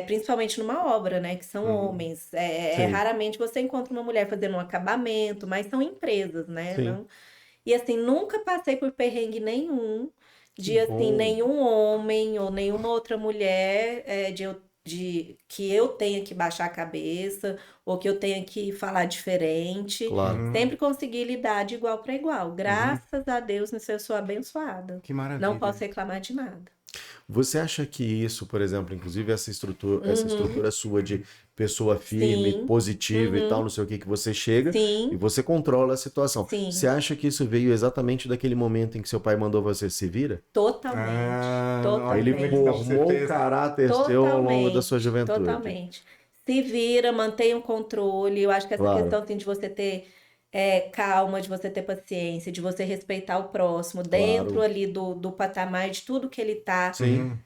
principalmente numa obra, né? Que são homens. Sim. Raramente você encontra uma mulher fazendo um acabamento, mas são empresas, né? Sim. Não... E assim, nunca passei por perrengue nenhum de Que assim, bom. nenhum homem ou nenhuma outra mulher de que eu tenha que baixar a cabeça ou que eu tenha que falar diferente. Claro. Sempre consegui lidar de igual para igual. Graças a Deus, nisso eu sou abençoada. Que maravilha. Não posso reclamar de nada. Você acha que isso, por exemplo, inclusive essa estrutura sua de pessoa firme, Sim. positiva e tal, não sei o que você chega e Sim, você controla a situação. sim. Você acha que isso veio exatamente daquele momento em que seu pai mandou você se vira? Totalmente. olha Ele como é que dá pra você formou ter o caráter seu ao longo da sua Totalmente, juventude. totalmente. Se vira, mantenha o controle. Eu acho que essa Claro. questão assim, de você ter calma, de você ter paciência, de você respeitar o próximo, dentro ali do patamar de tudo que ele tá. Sim.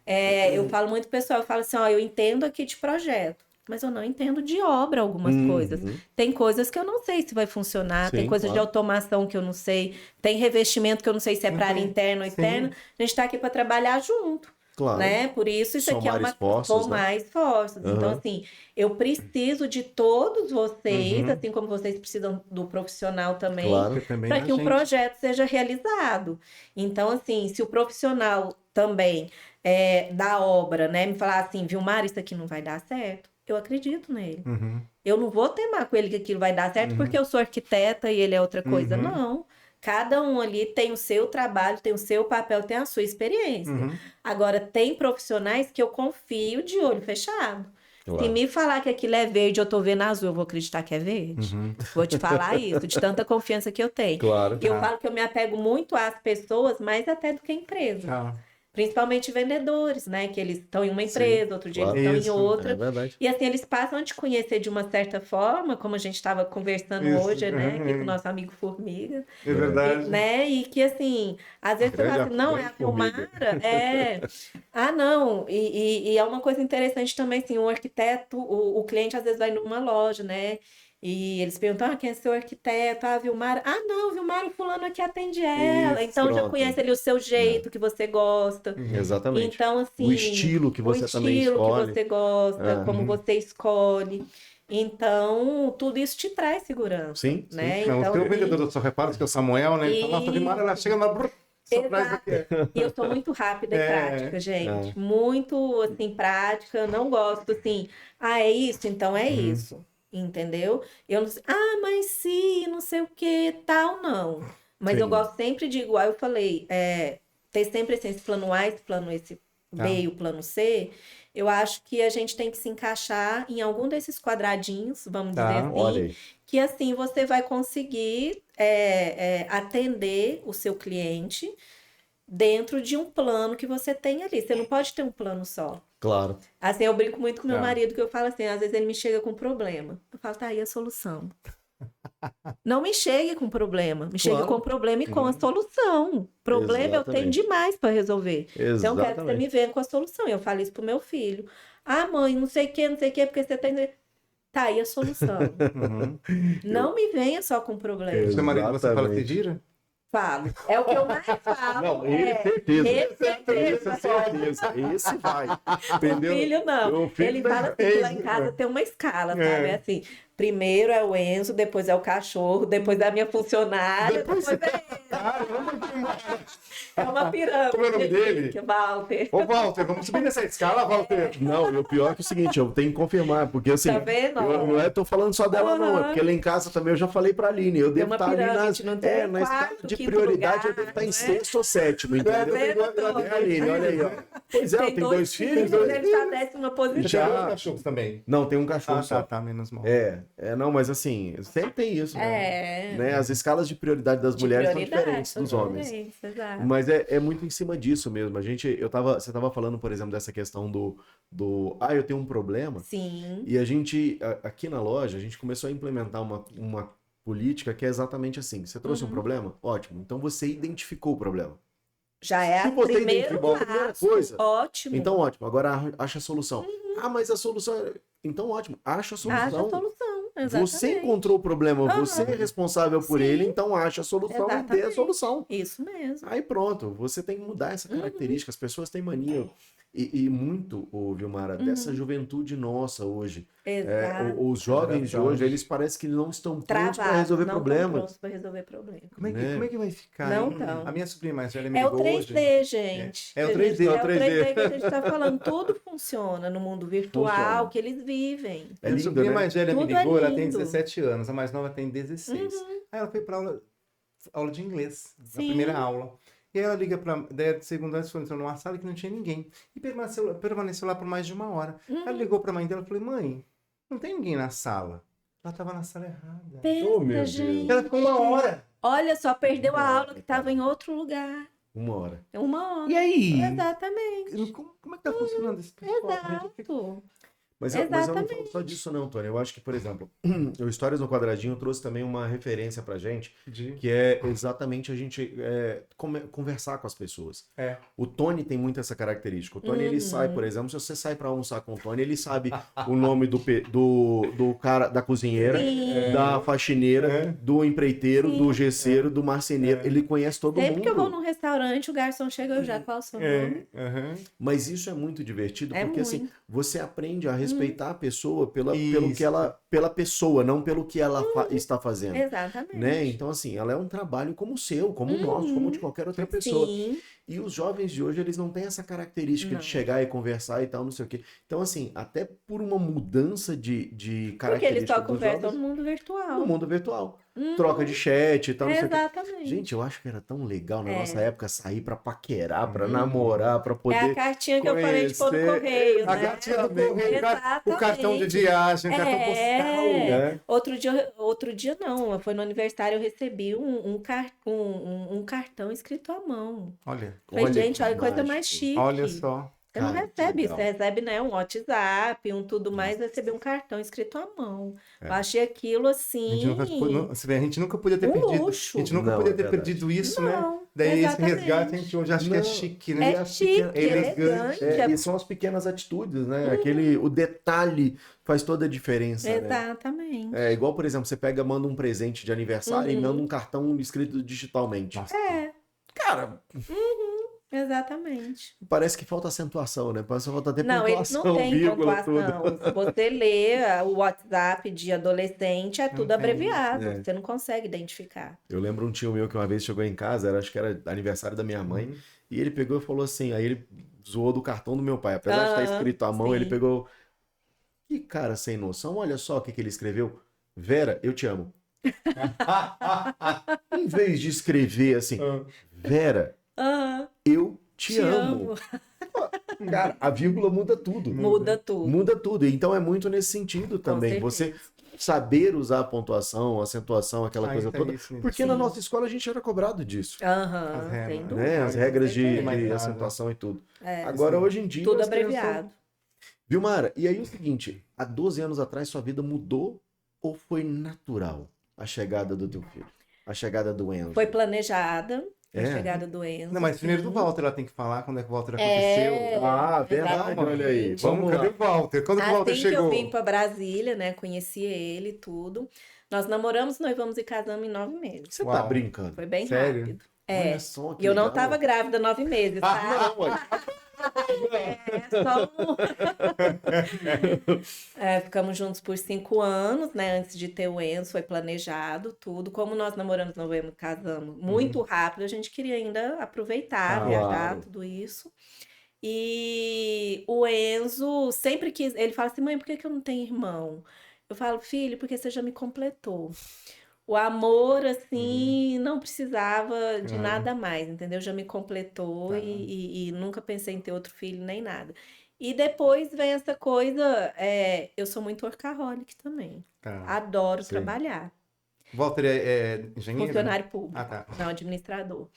Eu falo muito pro pessoal, eu falo assim, ó, eu entendo aqui de projeto, mas eu não entendo de obra algumas coisas. Tem coisas que eu não sei se vai funcionar, Sim, tem coisas de claro. automação que eu não sei, tem revestimento que eu não sei se é para área interna ou externa. A gente tá aqui para trabalhar junto. Claro. Né? Por isso aqui é Somar uma esforços, somar esforços. Então, assim, eu preciso de todos vocês, assim como vocês precisam do profissional também, Claro. para que um projeto seja realizado. Então, assim, se o profissional também da obra, né, me falar assim, Vilmar, isso aqui não vai dar certo, eu acredito nele. Eu não vou teimar com ele que aquilo vai dar certo porque eu sou arquiteta e ele é outra coisa. Não. Cada um ali tem o seu trabalho, tem o seu papel, tem a sua experiência. Agora, tem profissionais que eu confio de olho fechado. Claro. Se me falar que aquilo é verde, eu tô vendo azul, eu vou acreditar que é verde? Vou te falar isso, de tanta confiança que eu tenho. Claro. Eu falo que eu me apego muito às pessoas, mais até do que a empresa. Principalmente vendedores, né? Que eles estão em uma empresa, outro dia claro. eles estão em outra. É verdade. E assim, eles passam a te conhecer de uma certa forma, como a gente estava conversando hoje, né? Aqui com o nosso amigo Formiga. É verdade. Né? E que assim, às vezes você fala assim, não, é a Vilmara. Ah, não. E é uma coisa interessante também, assim, o arquiteto, o cliente às vezes vai numa loja, né? E eles perguntam, quem é seu arquiteto? Ah, Vilmara. Ah, não, Vilmara, o fulano aqui atende ela. Isso, Então já pronto. conhece ali o seu jeito que você gosta. Exatamente. Então, assim, O estilo que você também estilo escolhe. que você gosta, como você escolhe. Então, tudo isso te traz segurança. Sim, né? Não, Então, tem o vendedor da sua reparos, que é o Samuel, né? Ele fala, nossa, Vilmara, ela chega lá, só traz aqui. E eu sou muito rápida e prática, gente. Muito, assim, prática. Não gosto, assim, é isso? Então é isso. Entendeu? Eu não sei, mas se, não sei o que, tal, não. Mas eu gosto sempre de, igual eu falei, ter sempre assim, esse plano A, esse plano esse B e o plano C. Eu acho que a gente tem que se encaixar em algum desses quadradinhos, vamos dizer assim, olha aí. que assim você vai conseguir atender o seu cliente dentro de um plano que você tem ali. Você não pode ter um plano só. Claro. Assim, eu brinco muito com meu marido, que eu falo assim, às vezes ele me chega com problema. Eu falo, tá aí a solução. Não me chegue com problema, me chegue com problema e com a solução. Problema eu tenho demais para resolver. Então, eu quero que você me venha com a solução. Eu falo isso pro meu filho. Mãe, não sei o que, porque você tem... Tá aí a solução. Não me venha só com problema. Seu marido, você fala que gira? Falo. É o que eu mais falo. Não, certeza. Esse vai. Entendeu? O filho não. O filho ele fala assim, que lá em casa tem uma escala, sabe? É assim, primeiro é o Enzo, depois é o cachorro, depois é a minha funcionária, depois é ele. É uma pirâmide. Como é o nome dele? Walter. Ô, Walter, vamos subir nessa escala, Walter? Não, e o pior é que é o seguinte, eu tenho que confirmar, porque assim, tá vendo? Eu não tô falando só dela não, é porque lá em casa também eu já falei pra Aline, eu devo estar ali na escala de prioridade, eu devo estar em sexto ou sétimo, entendeu? Aline, olha aí, ó. Pois é, tem dois filhos. Ele tá décima posição. Já. Cachorros também. Não, tem um cachorro só. Tá, menos mal. Não, mas assim, sempre tem isso, né? As escalas de prioridade das mulheres são diferentes dos homens. Exato. Mas é muito em cima disso mesmo. Você tava falando, por exemplo, dessa questão do eu tenho um problema. Sim. E a gente, aqui na loja, a gente começou a implementar uma política que é exatamente assim. Você trouxe um problema? Ótimo. Então você identificou o problema. Já é a primeira coisa. Ótimo. Então, ótimo. Agora acha a solução. Mas a solução é... Então, ótimo. Acha a solução. Acha a solução, exatamente. Você encontrou o problema, você é responsável por ele, então acha a solução e dê a solução. Isso mesmo. Aí pronto, você tem que mudar essa característica. As pessoas têm mania. E muito, ô, Vilmara, dessa juventude nossa hoje. Exato. Os jovens de hoje, eles parecem que não estão prontos para resolver não problemas. prontos para resolver problemas. Como é que, Né? como é que vai ficar? Não hein? tão. A minha sobrinha mais velha me É o ligou 3D, hoje. gente. É o 3D, É é o o 3D que a gente está falando. Tudo funciona no mundo virtual Funciona. que eles vivem. É A lindo, sobrinha né? mais velha me Tudo é ligou, ela tem lindo. 17 anos, a mais nova tem 16. Aí ela foi para aula de inglês, na Sim. primeira aula. E aí ela liga para daí de segunda vez, foi entrando numa sala que não tinha ninguém. E permaneceu lá por mais de uma hora. Ela ligou para a mãe dela e falou: mãe, não tem ninguém na sala. Ela estava na sala errada. Pensa, Oh, meu Deus. gente. Ela ficou uma hora. Olha só, perdeu a Uma hora, aula que estava em outro lugar. 1 hora. Uma hora. E aí? Exatamente. Como é que tá funcionando esse pessoal? Exato. Mas eu não falo Exatamente. só disso não, Tony. Eu acho que, por exemplo, o Histórias no Quadradinho trouxe também uma referência pra gente, que é exatamente a gente conversar com as pessoas. É. O Tony tem muito essa característica. O Tony, ele sai, por exemplo, se você sai pra almoçar com o Tony, ele sabe o nome do cara, da cozinheira, Sim. da faxineira, do empreiteiro, do gesseiro, do marceneiro. Ele conhece todo Sempre mundo. que eu vou num restaurante, o garçom chega, eu já qual é o seu nome? Mas isso é muito divertido, É porque assim, muito. você aprende a respeitar a pessoa pela Isso. pessoa, não pelo que ela está fazendo. Exatamente. Né? Então, assim, ela é um trabalho como o seu, como o nosso, como o de qualquer outra pessoa. Sim. E os jovens de hoje, eles não têm essa característica Não. de chegar e conversar e tal, não sei o quê. Então, assim, até por uma mudança de Porque eles característica só dos conversam jovens no mundo virtual. no mundo virtual. Troca de chat e tal, não sei o quê. Exatamente. Gente, eu acho que era tão legal na É. nossa época sair pra paquerar, pra namorar, pra É a poder cartinha que eu falei de pôr no conhecer. correio, A né? cartinha do correio, Exatamente. o cartão de viagem, o cartão postal. né? Outro dia não, foi no aniversário, eu recebi um cartão escrito à mão. Olha, Falei, Olha gente, que olha que coisa mágico. mais chique. olha só. Você não Cara, que recebe isso, legal. você recebe, né, um WhatsApp, um tudo mais, receber um cartão escrito à mão. Eu achei aquilo A assim. gente nunca, você vê, a gente nunca podia ter Um perdido. luxo. A gente nunca Não, podia é ter verdade. perdido isso, né? Não, Daí esse exatamente. resgate a gente hoje acha que é Não, chique, né? É chique, elegante. elegante. E são as pequenas atitudes, né? O detalhe faz toda a diferença, né? Exatamente. É igual, por exemplo, você pega, manda um presente de aniversário e manda um cartão escrito digitalmente. Nossa. Cara, Exatamente. parece que falta acentuação, né? Parece que falta até Não, eles pontuação, não têm vírgula, pontuação. tudo. Se você lê o WhatsApp de adolescente, é tudo tem, abreviado. é. Você não consegue identificar. Eu lembro um tio meu que uma vez chegou em casa, acho que era aniversário da minha mãe, e ele pegou e falou assim, aí ele zoou do cartão do meu pai. Apesar de estar escrito à mão, sim. ele pegou... Que cara sem noção, olha só o que ele escreveu. Vera, eu te amo. Em vez de escrever assim, Vera, Ah, eu te amo. Cara, a vírgula muda tudo. muda tudo. Muda tudo. Então é muito nesse sentido também. certeza. Você saber usar a pontuação, a acentuação, aquela coisa isso é toda. isso, né? Porque na nossa escola a gente era cobrado disso. Aham, As regras, sem né? dúvida. Né? As regras com certeza. mais de nada. acentuação e tudo. É, Agora, hoje em dia. tudo as crianças são- abreviado. Vilmara, e aí o seguinte: há 12 anos atrás sua vida mudou ou foi natural a chegada do teu filho? A chegada do Enzo? Foi planejada a É? chegada do Enzo. Não, mas primeiro sim. do Walter ela tem que falar quando é que o Walter É, aconteceu. Ah, verdade, exatamente. olha aí. Vamos Cadê lá. o Walter? Quando que o Walter Assim que eu chegou? vim para Brasília, né? Conheci ele e tudo. Nós namoramos, noivamos e casamos em 9 meses. Você tá Uau. brincando? Foi bem Sério? rápido. É. Olha só que E eu não legal. tava grávida 9 meses, tá? Não, olha. Só ficamos juntos por 5 anos, né? Antes de ter o Enzo, foi planejado tudo. Como nós namoramos, novembro, casamos muito rápido, a gente queria ainda aproveitar, Ah, viajar, claro. tudo isso. E o Enzo sempre quis. Ele fala assim: mãe, por que eu não tenho irmão? Eu falo, filho, porque você já me completou. O amor, assim, não precisava de nada mais, entendeu? Já me completou e nunca pensei em ter outro filho nem nada. E depois vem essa coisa, eu sou muito workaholic também. Tá. Adoro Sim. trabalhar. Walter é engenheiro? Funcionário público, Ah, tá. não administrador.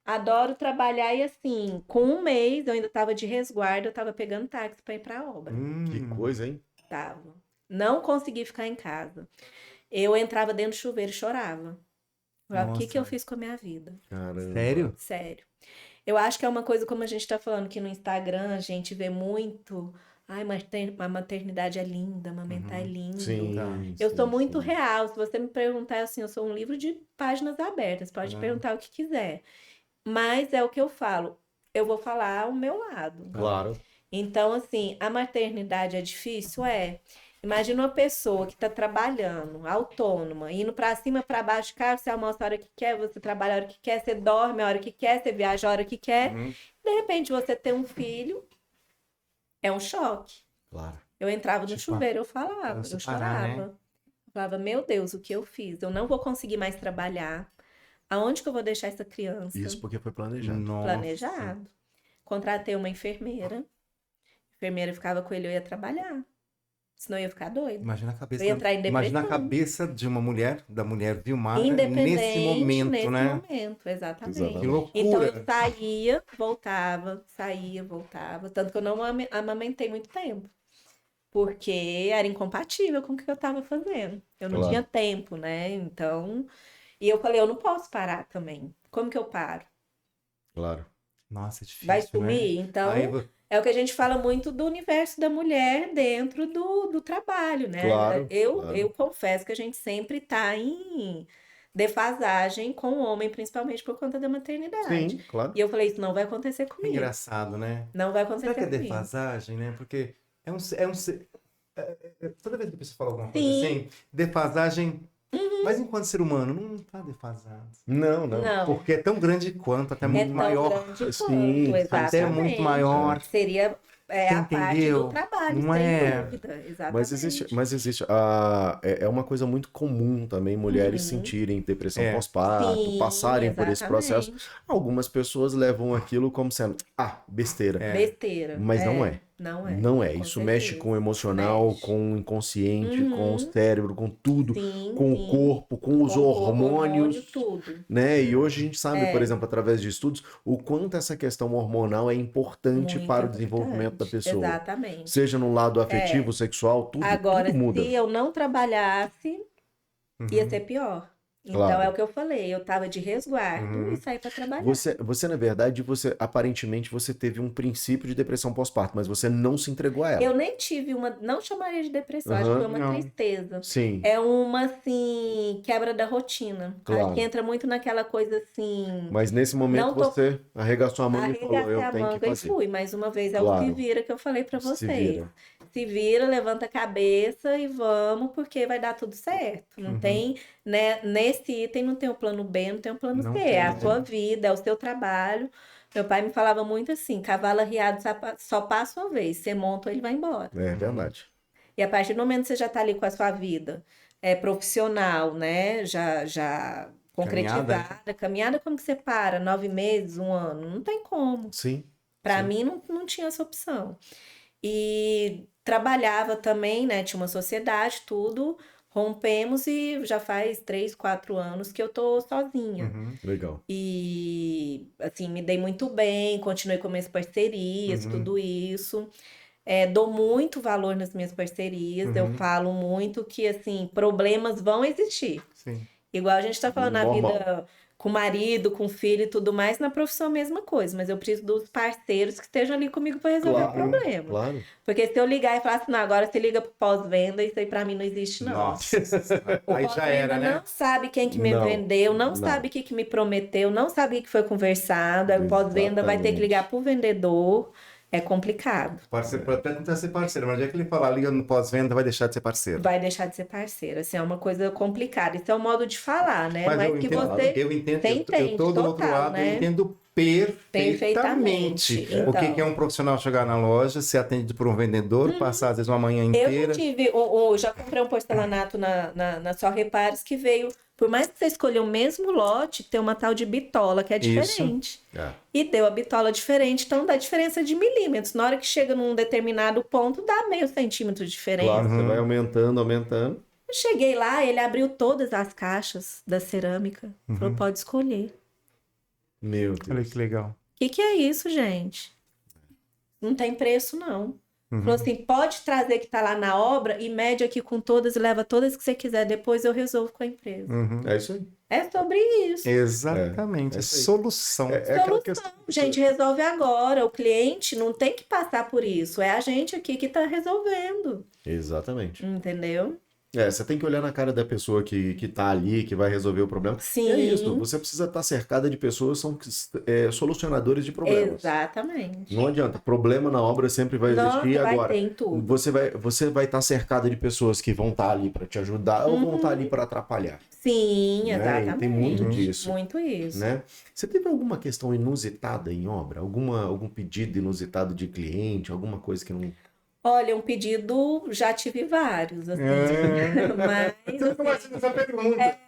Adoro trabalhar e assim, com 1 mês eu ainda estava de resguardo, eu estava pegando táxi para ir para a obra. Que coisa, hein? Tava. Não consegui ficar em casa. Eu entrava dentro do chuveiro e chorava. Falava, o que Nossa. eu fiz com a minha vida? Caramba. Sério? Sério. Eu acho que é uma coisa como a gente tá falando que no Instagram a gente vê muito. Ai, a maternidade é linda, amamentar é lindo. Sim. Tá. Eu sim, sou muito sim. real. Se você me perguntar assim, eu sou um livro de páginas abertas. Pode perguntar o que quiser. Mas é o que eu falo. Eu vou falar o meu lado. Claro. Então, assim, a maternidade é difícil? É. Imagina uma pessoa que está trabalhando, autônoma, indo para cima, para baixo de casa, você almoça a hora que quer, você trabalha a hora que quer, você dorme a hora que quer, você viaja a hora que quer. Uhum. De repente, você tem um filho, é um choque. Claro. Eu entrava no Tipo, chuveiro, eu falava, vamos eu separar, né? chorava. Eu falava, meu Deus, o que eu fiz? Eu não vou conseguir mais trabalhar. Aonde que eu vou deixar essa criança? Isso porque foi planejado. Nossa. Planejado. Contratei uma enfermeira. A enfermeira ficava com ele, eu ia trabalhar. Senão eu ia ficar doida. Imagina a cabeça, Eu ia entrar em imagina a depressão. cabeça de uma mulher, da mulher Vilmara, Independente nesse momento, nesse né? momento, exatamente. Exatamente. Que loucura. Então eu saía, voltava, saía, voltava. Tanto que eu não amamentei muito tempo. Porque era incompatível com o que eu estava fazendo. Eu não Claro. tinha tempo, né? Então. E eu falei, eu não posso parar também. Como que eu paro? Claro. Nossa, é difícil, Vai né? sumir? Então, Aí, é o que a gente fala muito do universo da mulher dentro do trabalho, né? Claro, Eu claro. confesso que a gente sempre está em defasagem com o homem, principalmente por conta da maternidade. Sim, claro. E eu falei, isso não vai acontecer é comigo. engraçado, né? Não vai Será acontecer que é comigo. defasagem, né? Porque toda vez que a pessoa fala alguma coisa Sim. assim, defasagem, mas enquanto ser humano, não tá defasado. Não, não. Não. Porque é tão grande quanto, até É muito tão maior. grande quanto, Sim, exatamente. até muito maior. Seria Você a parte entendeu? do trabalho, Não sem é? dúvida. Exatamente. Mas existe é uma coisa muito comum também mulheres sentirem depressão É. pós-parto, Sim, passarem por esse processo. exatamente. Algumas pessoas levam aquilo como sendo, besteira. Besteira. Mas não é. Não é. Não é. Com Isso mexe certeza. com o emocional, Mexe. com o inconsciente, com o Uhum. cérebro, com tudo, Sim, com o sim. corpo, com os Com o hormônios. hormônio, tudo. Né? E hoje a gente sabe, É. por exemplo, através de estudos, o quanto essa questão hormonal é importante Muito para o desenvolvimento da importante. pessoa. Exatamente. Seja no lado afetivo, sexual, tudo, Agora, tudo muda. se eu não trabalhasse, ia ser pior. Então, Claro. é o que eu falei. Eu tava de resguardo e saí para trabalhar. Você, na verdade, aparentemente, você teve um princípio de depressão pós-parto, mas você não se entregou a ela. Eu nem tive uma, não chamaria de depressão, acho que Aham. foi uma Não. tristeza. Sim, É uma, assim, quebra da rotina. Claro. Acho que entra muito naquela coisa, assim, mas nesse momento Não tô- você arregaçou a mão e falou, arregacei eu a tenho que manga e fazer. fui. Mais uma vez, é o Claro. se vira que eu falei pra Se vocês. vira. Se vira, levanta a cabeça e vamos, porque vai dar tudo certo. Não tem, né? Nesse item não tem o plano B, não tem o plano Não C. tem, É a né? sua vida, é o seu trabalho. Meu pai me falava muito assim: cavalo arriado só passa uma vez. Você monta, ele vai embora. É verdade. E a partir do momento que você já está ali com a sua vida profissional, né? Já concretizada, caminhada, como que você para? 9 meses, 1 ano? Não tem como. Sim. Para Sim. mim não tinha essa opção. E trabalhava também, né? Tinha uma sociedade, tudo. Rompemos e já faz 3, 4 anos que eu tô sozinha. Legal. E, assim, me dei muito bem, continuei com minhas parcerias, tudo isso. Dou muito valor nas minhas parcerias. Eu falo muito que, assim, problemas vão existir. Sim. Igual a gente tá falando na Normal. vida com marido, com filho e tudo mais, na profissão a mesma coisa. Mas eu preciso dos parceiros que estejam ali comigo para resolver o problema. Claro. Porque se eu ligar e falar assim, não, agora você liga pro pós-venda, isso aí pra mim não existe, não. Nossa. O Aí já pós-venda era, né? não sabe quem que me Não, vendeu, não não. sabe o que que me prometeu, não sabe o que foi conversado. Aí o pós-venda vai ter que Exatamente. ligar pro vendedor. É complicado. Parceiro, pode até tentar ser parceiro, mas já que ele falar liga no pós-venda, vai deixar de ser parceiro. Vai deixar de ser parceiro. Assim, é uma coisa complicada. Isso é um modo de falar, né? Mas eu que entendo, você eu entendo, você eu entende tô do outro total, lado, né? eu entendo perfeitamente. Perfeitamente. O que Então. que é um profissional chegar na loja, ser atendido por um vendedor, passar às vezes uma manhã Eu inteira. já tive, já comprei um porcelanato na Só Repares que veio, por mais que você escolha o mesmo lote, tem uma tal de bitola que é diferente. É. E deu a bitola diferente, então dá diferença de milímetros. Na hora que chega num determinado ponto, dá meio centímetro de diferença. Claro, você vai aumentando, aumentando. Eu cheguei lá, ele abriu todas as caixas da cerâmica. Falou, pode escolher. Meu Olha Deus. que legal. O que é isso, gente? Não tem preço, não. Falou assim, pode trazer que tá lá na obra e mede aqui com todas e leva todas que você quiser. Depois eu resolvo com a empresa. É isso aí. É sobre isso. Exatamente. É isso aí. solução. É aquela Solução. questão. Gente, resolve agora. O cliente não tem que passar por isso. É a gente aqui que tá resolvendo. Exatamente. Entendeu? Você tem que olhar na cara da pessoa que tá ali, que vai resolver o problema. Sim. E é isso, você precisa estar cercada de pessoas que são solucionadores de problemas. Exatamente. Não adianta, problema na obra sempre vai existir. Nossa, vai Agora, ter em tudo. você vai estar cercada de pessoas que vão estar ali para te ajudar ou vão estar ali para atrapalhar. Sim, Né? exatamente. E tem muito disso. Muito isso. Né? Você teve alguma questão inusitada em obra? Algum pedido inusitado de cliente? Alguma coisa que não... Olha, um pedido, já tive vários, assim. Mas, Você começa essa pergunta.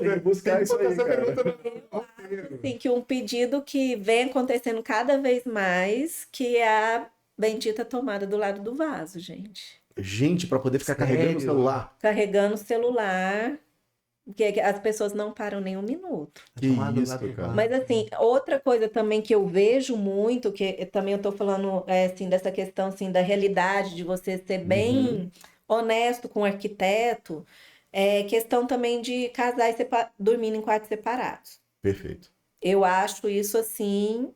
Tem que buscar isso aí, cara. assim, que um pedido que vem acontecendo cada vez mais, que é a bendita tomada do lado do vaso, gente. Gente, para poder ficar Sério? carregando o celular. Carregando o celular, que as pessoas não param nem um minuto. Que Tomada isso, lá do cara. vaso. Mas assim, outra coisa também que eu vejo muito, que também eu tô falando assim, dessa questão assim, da realidade, de você ser bem honesto com o arquiteto, é questão também de casais dormindo em quartos separados. Perfeito. Eu acho isso assim,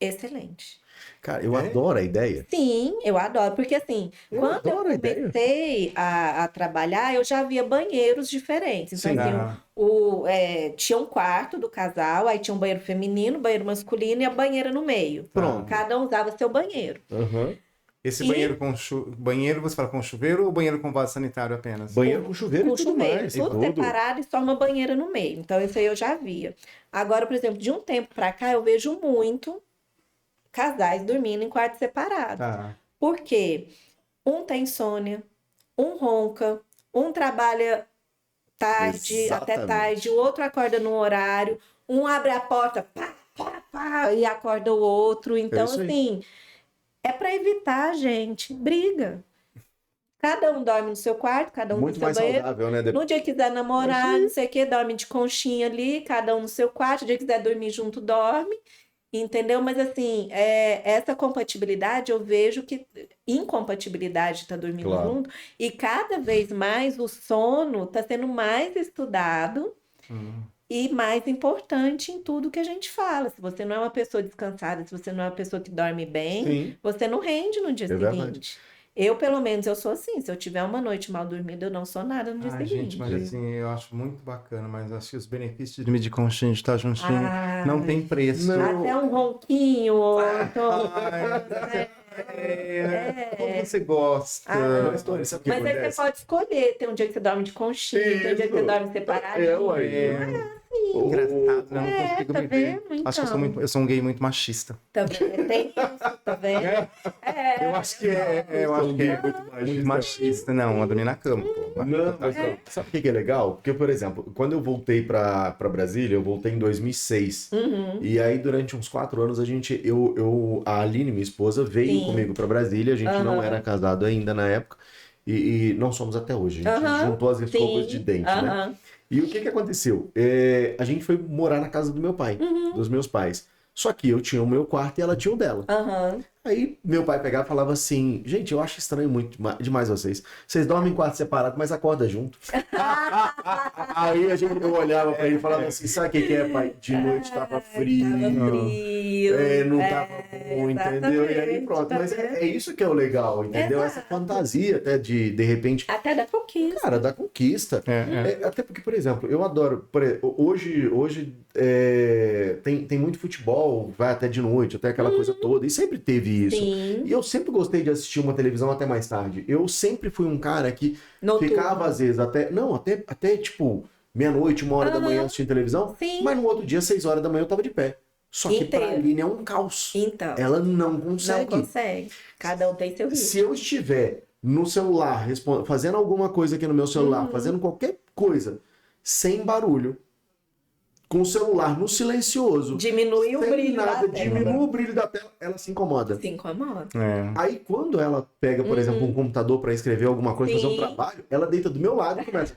excelente. Cara, eu adoro a ideia. Sim, eu adoro, porque assim, Eu quando eu adoro a ideia. comecei a trabalhar, eu já via banheiros diferentes. Então, Sim. assim, tinha um quarto do casal, aí tinha um banheiro feminino, banheiro masculino e a banheira no meio. Pronto. Cada um usava seu banheiro. Aham. Esse E- banheiro banheiro, você fala com chuveiro ou banheiro com vaso sanitário apenas? Banheiro com chuveiro Com e tudo chuveiro, mais. tudo separado e só uma banheira no meio. Então, isso aí eu já via. Agora, por exemplo, de um tempo pra cá, eu vejo muito casais dormindo em quartos separados. Tá. Por quê? Um tem insônia, um ronca, um trabalha tarde, até Exatamente. tarde, o outro acorda no horário, um abre a porta, pá, pá, pá, e acorda o outro. Então, isso aí. assim, é para evitar, gente, briga. Cada um dorme no seu quarto, cada um Muito no seu mais banheiro. saudável, né? No dia que quiser namorar, não sei o que, dorme de conchinha ali, cada um no seu quarto. No dia que quiser dormir junto, dorme. Entendeu? Mas assim, essa compatibilidade eu vejo que incompatibilidade de estar dormindo Claro. junto, e cada vez mais o sono está sendo mais estudado e mais importante em tudo que a gente fala. Se você não é uma pessoa descansada, se você não é uma pessoa que dorme bem, Sim. você não rende no dia seguinte. verdade. Eu, pelo menos, eu sou assim. Se eu tiver uma noite mal dormida, eu não sou nada no dia Ai, seguinte. gente, mas assim, eu acho muito bacana, mas acho que os benefícios de dormir de conchinha, de estar juntinho, Ai. não tem preço. Não. Até um ronquinho, outro. Como você gosta. Ah. Mas, Tony, sabe o que Mas aí acontece? você pode escolher. Tem um dia que você dorme de conchinha, tem um dia que você Isso. dorme separado. Engraçado, não consigo tá me ver. vendo? Então. Acho que eu sou um gay muito machista. Também tem isso, tá vendo? Eu acho que é muito machista. Não, a dormir na cama, pô. Não, mas não. Sabe o que é legal? Porque, por exemplo, quando eu voltei pra Brasília, eu voltei em 2006. E aí, durante uns 4 anos, a Aline, minha esposa, veio Sim. comigo pra Brasília. A gente não era casado ainda na época. E não somos até hoje. A gente juntou as escovas de dente, né? Aham. E o que aconteceu? A gente foi morar na casa do meu pai, dos meus pais. Só que eu tinha o meu quarto e ela tinha o dela. Aham. Aí meu pai pegava e falava assim: gente, eu acho estranho muito demais vocês. Vocês dormem em quarto separado, mas acorda junto. Aí eu olhava pra ele e falava assim: sabe o que é, pai? De noite tava frio. Tava frio. Não tava bom, entendeu? E aí exatamente, pronto. tá Mas vendo? é isso que é o legal, entendeu? Essa Exato. fantasia até de repente. Até da conquista. Cara, da conquista. Até porque, por exemplo, eu adoro. Hoje tem muito futebol, vai até de noite, até aquela coisa toda. E sempre teve isso. Sim. E eu sempre gostei de assistir uma televisão até mais tarde. Eu sempre fui um cara que Noturno. ficava, às vezes, até tipo, meia-noite, 1 hora da manhã assistindo televisão. Sim. Mas no outro dia, 6 horas da manhã, eu tava de pé. Só que pra Inteiro. Aline é um caos. Então, Ela não não consegue. consegue. Cada um tem seu ritmo. Se eu estiver no celular, fazendo alguma coisa aqui no meu celular, fazendo qualquer coisa, sem barulho, com o celular no silencioso, Diminui o sem brilho nada, da tela. diminui o brilho da tela, ela se incomoda. Se incomoda. Aí quando ela pega, por exemplo, um computador para escrever alguma coisa, fazer um Sim. trabalho, ela deita do meu lado e começa.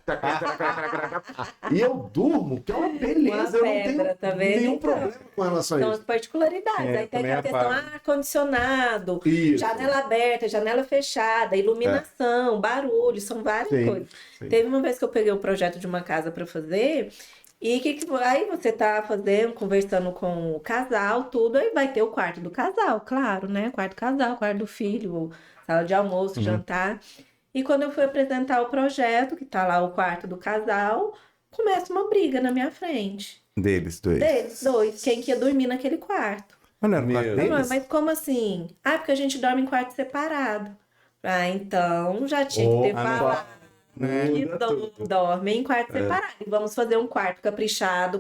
E eu durmo, que é uma beleza, eu não pedra, tenho tá vendo? nenhum Então, problema com relação a São isso. as particularidades. Aí tem também aquela questão, apago. ar-condicionado, Isso. janela aberta, janela fechada, iluminação, barulho, são várias Sim, coisas. sim. Teve uma vez que eu peguei o projeto de uma casa para fazer, e aí você tá fazendo, conversando com o casal, tudo, aí vai ter o quarto do casal, claro, né? Quarto do casal, quarto do filho, sala de almoço, jantar. E quando eu fui apresentar o projeto, que tá lá o quarto do casal, começa uma briga na minha frente. Deles dois. Deles, dois. Quem que ia dormir naquele quarto? Mas não era o Meu quarto Deus. Não, deles? mas como assim? Ah, porque a gente dorme em quarto separado. Ah, então já tinha que ter Opa. falado Né? que Muda tudo. dorme em quarto separado. E vamos fazer um quarto caprichado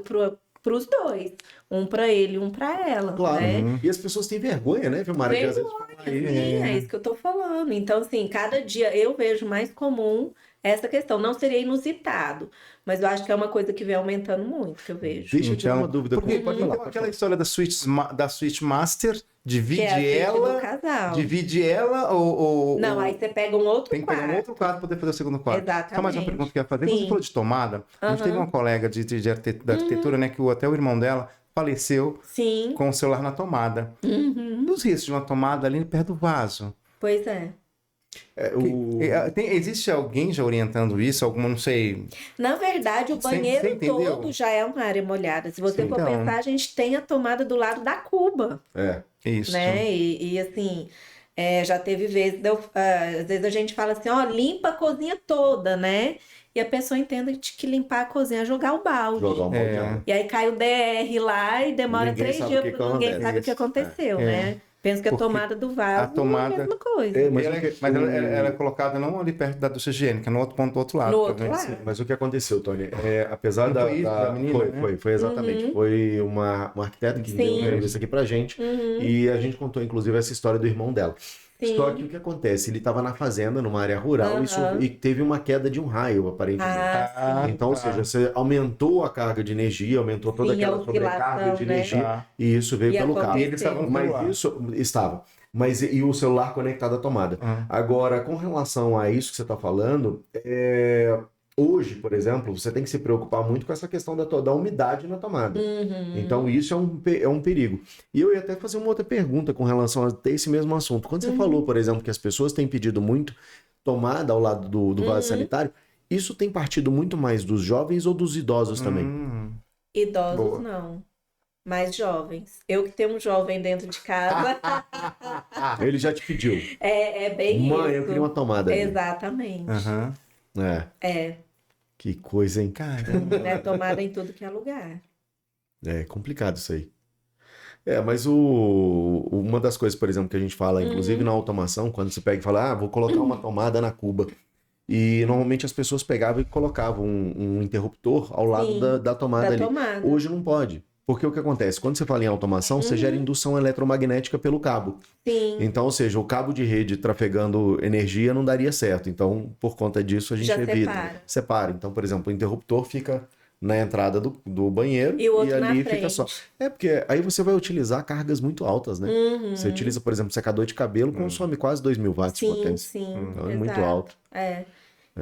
pros dois. Um pra ele e um pra ela, Claro. né? E as pessoas têm vergonha, né, viu, Mara? De às vezes falar isso. Sim, é isso que eu tô falando. Então, assim, cada dia eu vejo mais comum essa questão. Não seria inusitado, mas eu acho que é uma coisa que vem aumentando muito, que eu vejo. Deixa eu tirar uma dúvida. Porque Pode tem falar, pode aquela falar. história da Switch Master, divide Que é a suíte ela, do casal. divide ela ou Não, aí você pega um outro tem que pegar um quarto. outro quarto para poder fazer o segundo quarto. Exatamente. Só mais uma pergunta que eu ia fazer. Quando Sim. você falou de tomada, a gente teve uma colega da arquitetura, né, que até o irmão dela faleceu Sim, com o celular na tomada. Nos riscos de uma tomada ali perto do vaso. pois é. Existe alguém já orientando isso? Alguma, não sei. Na verdade, o Você banheiro entendeu? todo já é uma área molhada. Se você Sim, for então. pensar, a gente tem a tomada do lado da cuba, É. Isso. né? E assim, já teve vezes, às vezes a gente fala assim, ó, limpa a cozinha toda, né? E a pessoa entende que limpar a cozinha é jogar o balde. Jogar um balde de É. água. E aí cai o DR lá e demora Ninguém 3 sabe dias o que porque que ninguém acontece. sabe o que aconteceu, É. né? Penso que a Porque tomada do vaso a tomada- é a mesma coisa. É, Mas, mas ela é colocada não ali perto da ducha higiênica, no outro ponto do outro lado. No outro provavelmente. lado. Mas o que aconteceu, Tony? Apesar Não da. foi isso da menina, né? Foi, exatamente. Foi uma arquiteta que deu uma Sim. entrevista aqui pra gente. E a gente contou, inclusive, essa história do irmão dela. Sim. Só que o que acontece? Ele estava na fazenda, numa área rural, e teve uma queda de um raio, aparentemente. Ah, Então, ou seja, você aumentou a carga de energia, aumentou toda Sim, a aquela sobrecarga oscilação, de né? energia, Tá. e isso veio E pelo cabo. aconteceu. E eles estavam no Mas celular. isso estava. Mas e o celular conectado à tomada. Agora, com relação a isso que você está falando, hoje, por exemplo, você tem que se preocupar muito com essa questão da umidade na tomada. Então, isso é um perigo. E eu ia até fazer uma outra pergunta com relação a ter esse mesmo assunto. Quando você falou, por exemplo, que as pessoas têm pedido muito tomada ao lado do vaso sanitário, isso tem partido muito mais dos jovens ou dos idosos também? idosos Boa. não. Mais jovens. Eu que tenho um jovem dentro de casa, Ele já te pediu. é bem Mãe, isso. eu queria uma tomada. ali. Exatamente. Aham. É, Que coisa, hein? Caramba. né? Tomada em tudo que é lugar. É complicado isso aí. Mas uma das coisas, por exemplo, que a gente fala, inclusive na automação, quando você pega e fala, vou colocar uma tomada na cuba. E normalmente as pessoas pegavam e colocavam um interruptor ao lado Sim, da tomada Da ali. tomada. Hoje não pode. Porque o que acontece? Quando você fala em automação, você gera indução eletromagnética pelo cabo. Sim. Então, ou seja, o cabo de rede trafegando energia não daria certo. Então, por conta disso, a gente Já evita. Separa. Então, por exemplo, o interruptor fica na entrada do banheiro E o outro na ali frente. fica só. Porque aí você vai utilizar cargas muito altas, né? Você utiliza, por exemplo, secador de cabelo, consome quase 2.000 watts de Sim, potência. sim. Então é muito exato. alto.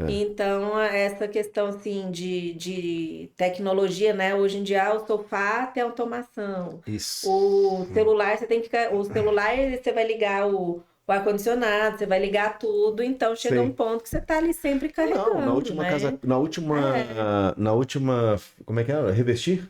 Então, essa questão assim de tecnologia, né? Hoje em dia, o sofá tem automação. Isso. O celular, o celular, você vai ligar o ar-condicionado, você vai ligar tudo, então chega Sim. um ponto que você tá ali sempre carregando, Não, na última né? casa, na última, como é que era? Revestir?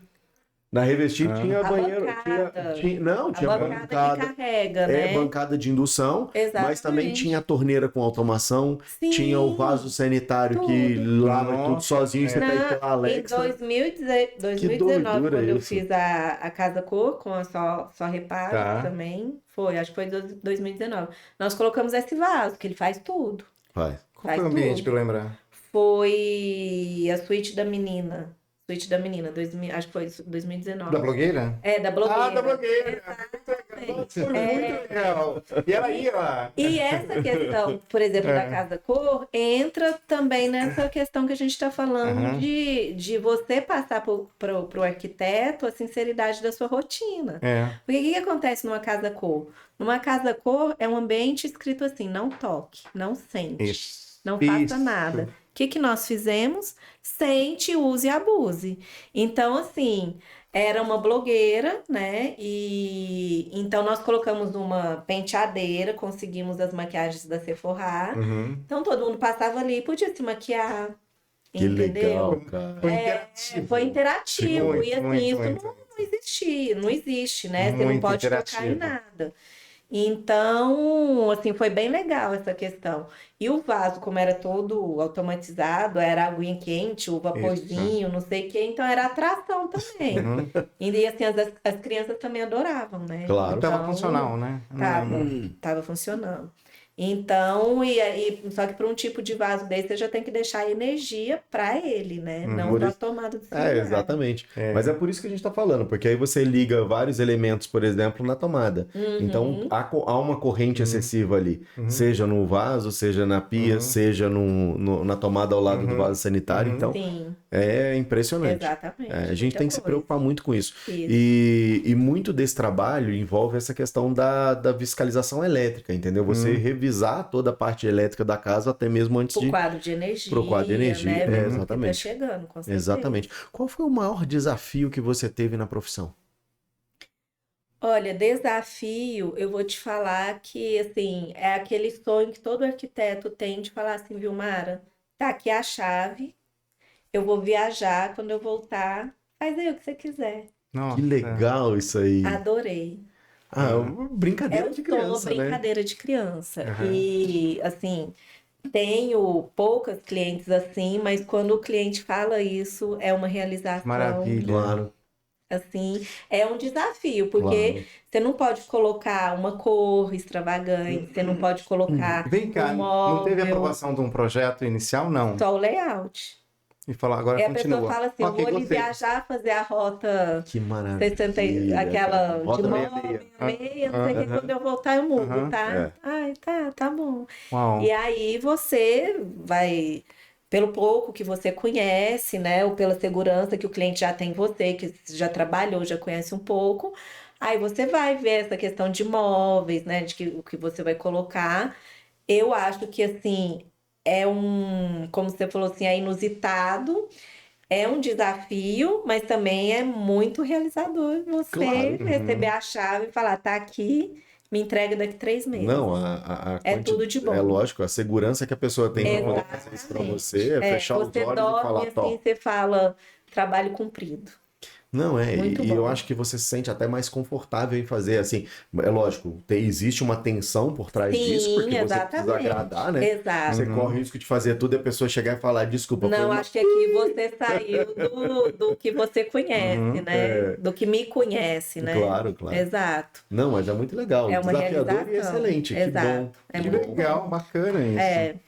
Na Revestir tinha A banheiro, bancada. tinha A bancada que carrega, né? bancada de indução, mas também Exatamente. tinha a torneira com automação, Sim. tinha o vaso sanitário que Tudo. lava tudo Nossa, sozinho, você pede pela Em Alexa. 2019, doidura quando eu isso. fiz a Casa Cor com a Só Reparo Tá. também, acho que foi 2019. Nós colocamos esse vaso, que ele faz tudo. Vai. Qual foi o ambiente, pra eu lembrar? Foi a suíte da menina. Suíte da menina, acho que foi 2019. Da blogueira? Da blogueira. Da blogueira. Foi muito legal. E ela ia lá. E essa questão, por exemplo, da Casa Cor, entra também nessa questão que a gente está falando de você passar para o arquiteto a sinceridade da sua rotina. Porque o que acontece numa Casa Cor? Numa Casa Cor é um ambiente escrito assim, não toque, não sente, Isso. não faça Isso. nada. O que nós fizemos? Sente, use e abuse. Então, assim, era uma blogueira, né? E então nós colocamos uma penteadeira, conseguimos as maquiagens da Sephora. Então todo mundo passava ali e podia se maquiar. Que entendeu? legal, cara. Foi interativo. Foi interativo. Muito, e assim, muito, isso muito. não existe, né? Você não Muito pode tocar em interativo. nada. Então, assim, foi bem legal essa questão. E o vaso, como era todo automatizado, era aguinha quente, o vaporzinho, não sei o quê, então era atração também. Uhum. E assim, as crianças também adoravam, né? Claro. E tava Então, funcional, né? Eu não lembro. tava funcionando. Então, e aí, só que para um tipo de vaso desse, você já tem que deixar energia para ele, né? Não Por só a isso- tomada do celular. Exatamente. Mas é por isso que a gente está falando, porque aí você liga vários elementos, por exemplo, na tomada. Então há uma corrente excessiva ali, seja no vaso, seja na pia, seja na tomada ao lado do vaso sanitário. Então Sim, é impressionante. exatamente. A gente Muita tem que se coisa. preocupar muito com isso. Isso. E muito desse trabalho envolve essa questão da fiscalização elétrica, entendeu? Você revisar toda a parte elétrica da casa até mesmo antes Pro de. quadro de energia, Pro quadro de energia, né? Ver o que exatamente. tá chegando, com certeza. Exatamente. Qual foi o maior desafio que você teve na profissão? Olha, desafio, eu vou te falar que, assim, é aquele sonho que todo arquiteto tem de falar assim, Vilmara, tá aqui a chave, eu vou viajar, quando eu voltar, faz aí o que você quiser. Nossa. Que legal isso aí. Adorei. Uma É brincadeira o de sonho, criança, né? brincadeira de criança. Uhum. E, assim, tenho poucas clientes assim, mas quando o cliente fala isso, é uma realização. Maravilha. Claro, Assim, é um desafio, porque claro. você não pode colocar uma cor extravagante, você não pode colocar Vem cá, um não teve móvel, aprovação de um projeto inicial, não? só o layout. E falar, agora E a pessoa continua. fala assim, eu Ok, vou ali gostei. viajar, fazer a rota Que 60, maravilha, aquela cara. de Rota móvel, 66. meia, não sei o que, quando eu voltar eu mudo, tá? É. Ai, tá bom. Uau. E aí você vai, pelo pouco que você conhece, né? Ou pela segurança que o cliente já tem em você, que já trabalhou, já conhece um pouco, aí você vai ver essa questão de móveis, né? De que o que você vai colocar. Eu acho que assim é como você falou assim, é inusitado, é um desafio, mas também é muito realizador você Claro. receber a chave e falar, tá aqui, me entrega daqui 3 meses. Não, É tudo de bom. É lógico, a segurança que a pessoa tem para poder Exatamente. fazer isso para você é fechar os Você olhos e dorme falar, assim, top. você fala, trabalho cumprido. Não, Muito e eu bom. acho que você se sente até mais confortável em fazer, assim, é lógico, existe uma tensão por trás disso, porque Sim, você precisa exatamente. agradar, né? Exato. Você corre o risco de fazer tudo e a pessoa chegar e falar, desculpa, foi Não, uma... acho que aqui você saiu do que você conhece, né? Do que me conhece, né? Claro, claro. Exato. Não, mas é muito legal, É uma desafiador e realização. excelente, que Exato. bom. É Que muito legal, bom. bacana isso.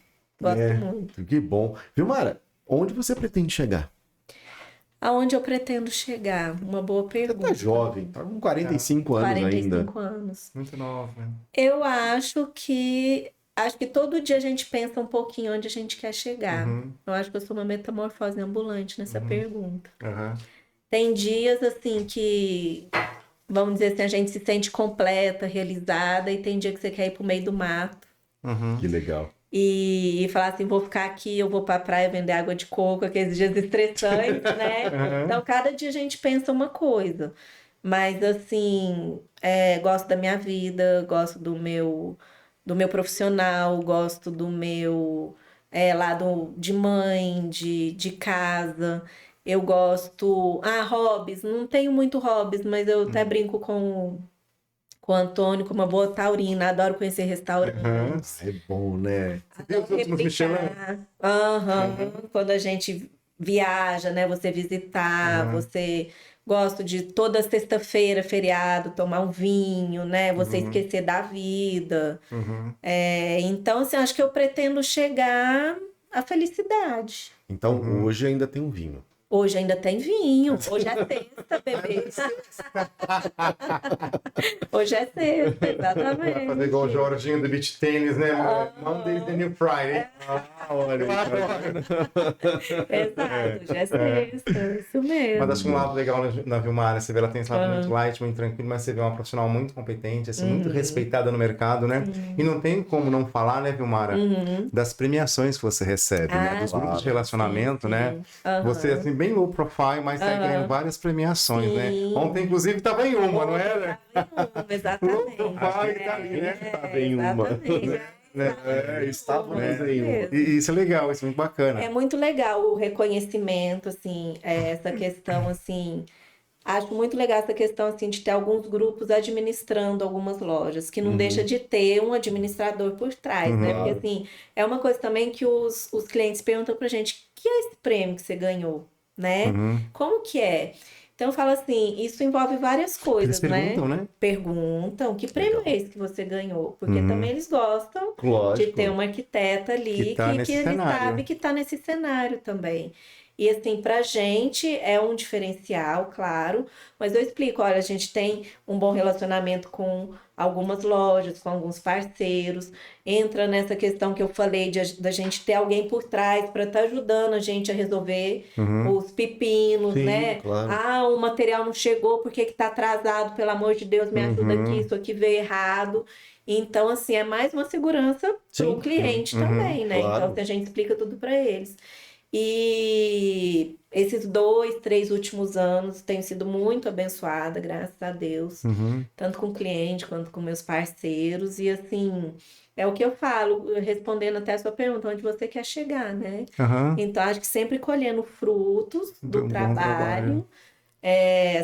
Gosto muito. Que bom. Vilmara, onde você pretende chegar? Aonde eu pretendo chegar? Uma boa Você pergunta. tá jovem, tá com 45 anos 45 ainda. anos. Muito nova. Eu acho que todo dia a gente pensa um pouquinho onde a gente quer chegar. Eu acho que eu sou uma metamorfose ambulante nessa pergunta. Aham. Tem dias assim que, vamos dizer assim, a gente se sente completa, realizada, e tem dia que você quer ir pro meio do mato Que legal. e falar assim, vou ficar aqui, eu vou pra praia vender água de coco, aqueles dias estressantes, né? Então, cada dia a gente pensa uma coisa. Mas, assim, gosto da minha vida, gosto do meu profissional, gosto do meu lado de mãe, de casa. Eu gosto... hobbies. Não tenho muito hobbies, mas eu até brinco com o Antônio, com uma boa taurina. Adoro conhecer restaurantes. É bom, né? viu os últimos Michelin? Quando a gente viaja, né? Você visitar, você... Gosto de toda sexta-feira, feriado, tomar um vinho, né? Você esquecer da vida. Então, assim, acho que eu pretendo chegar à felicidade. Então, hoje ainda tem um vinho. Hoje ainda tem vinho. Hoje é sexta, bebê. Hoje é sexta, exatamente. Fazer igual o Jorginho do beach tênis, né? Monday's the new Friday. Olha, Exato, hoje é sexta, isso mesmo. Mas acho que um lado legal na Vilmara, você vê, ela tem esse lado muito light, muito tranquilo, mas você vê uma profissional muito competente, assim, muito respeitada no mercado, né? E não tem como não falar, né, Vilmara, das premiações que você recebe, né? Dos grupos de relacionamento, né? Você, assim, bem low profile, mas tá ganhando várias premiações, né? Ontem, inclusive, tava em uma, não era? Exatamente. Low profile, tá ali, né? Tava em uma. Estávamos em uma. E isso é legal, isso é muito bacana. É muito legal o reconhecimento, assim, essa questão, assim, Acho muito legal essa questão assim de ter alguns grupos administrando algumas lojas, que não deixa de ter um administrador por trás, né? Porque Claro. assim, é uma coisa também que os clientes perguntam pra gente, que é esse prêmio que você ganhou, né? Uhum. Como que é? Então eu falo assim, isso envolve várias Eles coisas, né? perguntam, né? Perguntam, que prêmio é esse que você ganhou? Porque também eles gostam de Lógico. ter uma arquiteta ali Que tá que nesse ele cenário. sabe que tá nesse cenário também. E assim, pra gente é um diferencial, claro, mas eu explico, olha, a gente tem um bom relacionamento com algumas lojas, com alguns parceiros, entra nessa questão que eu falei da gente ter alguém por trás para estar ajudando a gente a resolver os pepinos, Sim, né? claro. Ah, o material não chegou, por que que tá atrasado? Pelo amor de Deus, me ajuda aqui, isso aqui veio errado. Então, assim, é mais uma segurança para o Sim, cliente também, né? claro. Então, a gente explica tudo para eles. E esses 2, 3 últimos anos tenho sido muito abençoada, graças a Deus, tanto com o cliente quanto com meus parceiros. E assim, é o que eu falo, respondendo até a sua pergunta, onde você quer chegar, né? Aham. Então, acho que sempre colhendo frutos Um do bom trabalho, trabalho.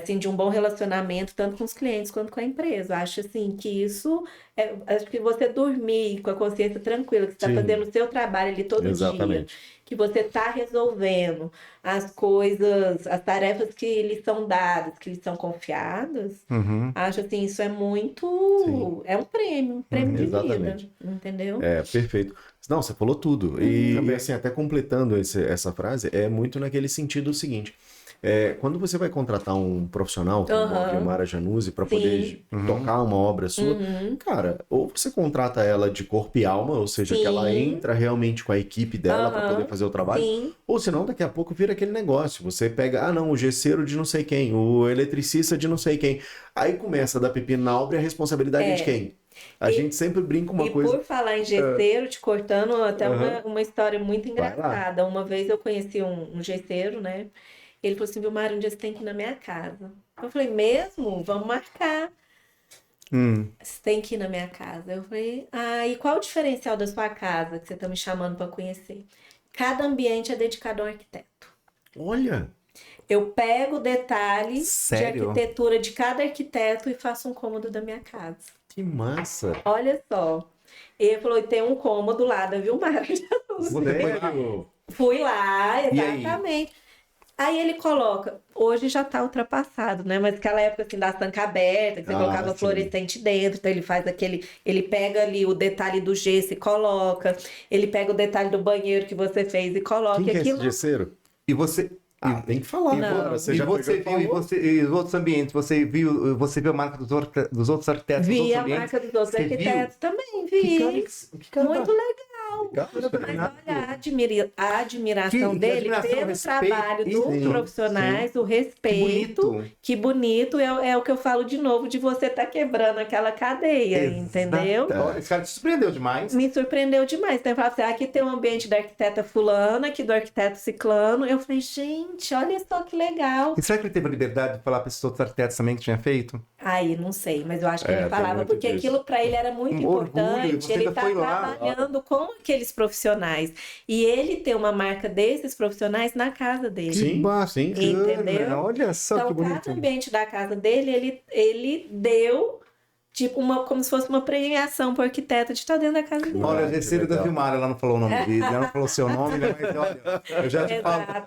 assim, de um bom relacionamento, tanto com os clientes quanto com a empresa. Acho assim que isso, acho que você dormir com a consciência tranquila, que você está Sim. fazendo o seu trabalho ali todo dia, Exatamente. que você está resolvendo as coisas, as tarefas que lhe são dadas, que lhe são confiadas, acho assim, isso é muito, Sim. é um prêmio de Exatamente. vida, entendeu? É, perfeito. Não, você falou tudo. E Também. assim, até completando essa frase, é muito naquele sentido seguinte. Quando você vai contratar um profissional como a Vilmara Januzzi para poder tocar uma obra sua, cara, ou você contrata ela de corpo e alma, ou seja, que ela Sim. entra realmente com a equipe dela para poder fazer o trabalho, Sim. ou senão daqui a pouco vira aquele negócio. Você pega, ah não, o gesseiro de não sei quem, o eletricista de não sei quem. Aí começa a dar pepino na obra e a responsabilidade é de quem? A gente sempre brinca uma E coisa. por falar em gesseiro, te cortando, até Aham. uma história muito Vai lá. engraçada. Uma vez eu conheci um gesseiro, né? Ele falou assim, Vilmara, um dia você tem que ir na minha casa. Eu falei, mesmo? Vamos marcar. Você tem que ir na minha casa. Eu falei, ah, e qual o diferencial da sua casa que você está me chamando para conhecer? Cada ambiente é dedicado a um arquiteto. Olha, Eu pego detalhes Sério? de arquitetura de cada arquiteto e faço um cômodo da minha casa. que massa. Olha só. Ele falou, e tem um cômodo lá da Vilmara. Sério? Fui lá, E aí? exatamente. Aí ele coloca, hoje já tá ultrapassado, né? Mas aquela época assim da tanca aberta, que você Ah, colocava sim. fluorescente dentro, então ele faz aquele, ele pega ali o detalhe do gesso e coloca, ele pega o detalhe do banheiro que você fez e coloca. Quem que é esse Aquilo gesseiro? E você. Ah, tem que falar Não. agora. Você e já você pegou e viu, falou? e os outros ambientes, você viu a marca dos outros arquitetos, dos vi outros a ambientes? marca dos outros Você arquitetos também, viu? vi. Que cara Muito da- legal. Legal, Mas olha, a admiração Que dele admiração, pelo respeito, trabalho dos sim, profissionais, o respeito. Que bonito é o que eu falo de novo, de você estar quebrando aquela cadeia, entendeu? Exato. Ó, esse cara te surpreendeu demais. Me surpreendeu demais. Então, eu falava assim, aqui tem um ambiente da arquiteta fulana, aqui do arquiteto ciclano. Eu falei, gente, olha só que legal. E será que ele teve a liberdade de falar para esses outros arquitetos também que tinha feito? Aí, não sei, mas eu acho que ele tem falava, muito porque disso. aquilo para ele era muito Um orgulho, importante. você Ele ainda tá foi lá. trabalhando com aqueles profissionais. E ele ter uma marca desses profissionais na casa dele. Sim, sim. Entendeu? Olha só Então, que bonito. cada ambiente da casa dele, ele deu, tipo, como se fosse uma premiação pro arquiteto de estar dentro da casa dele. Olha, a que Gesseiro da legal. Vilmara, ela não falou o nome dele, ela não falou o seu nome, né? Mas olha,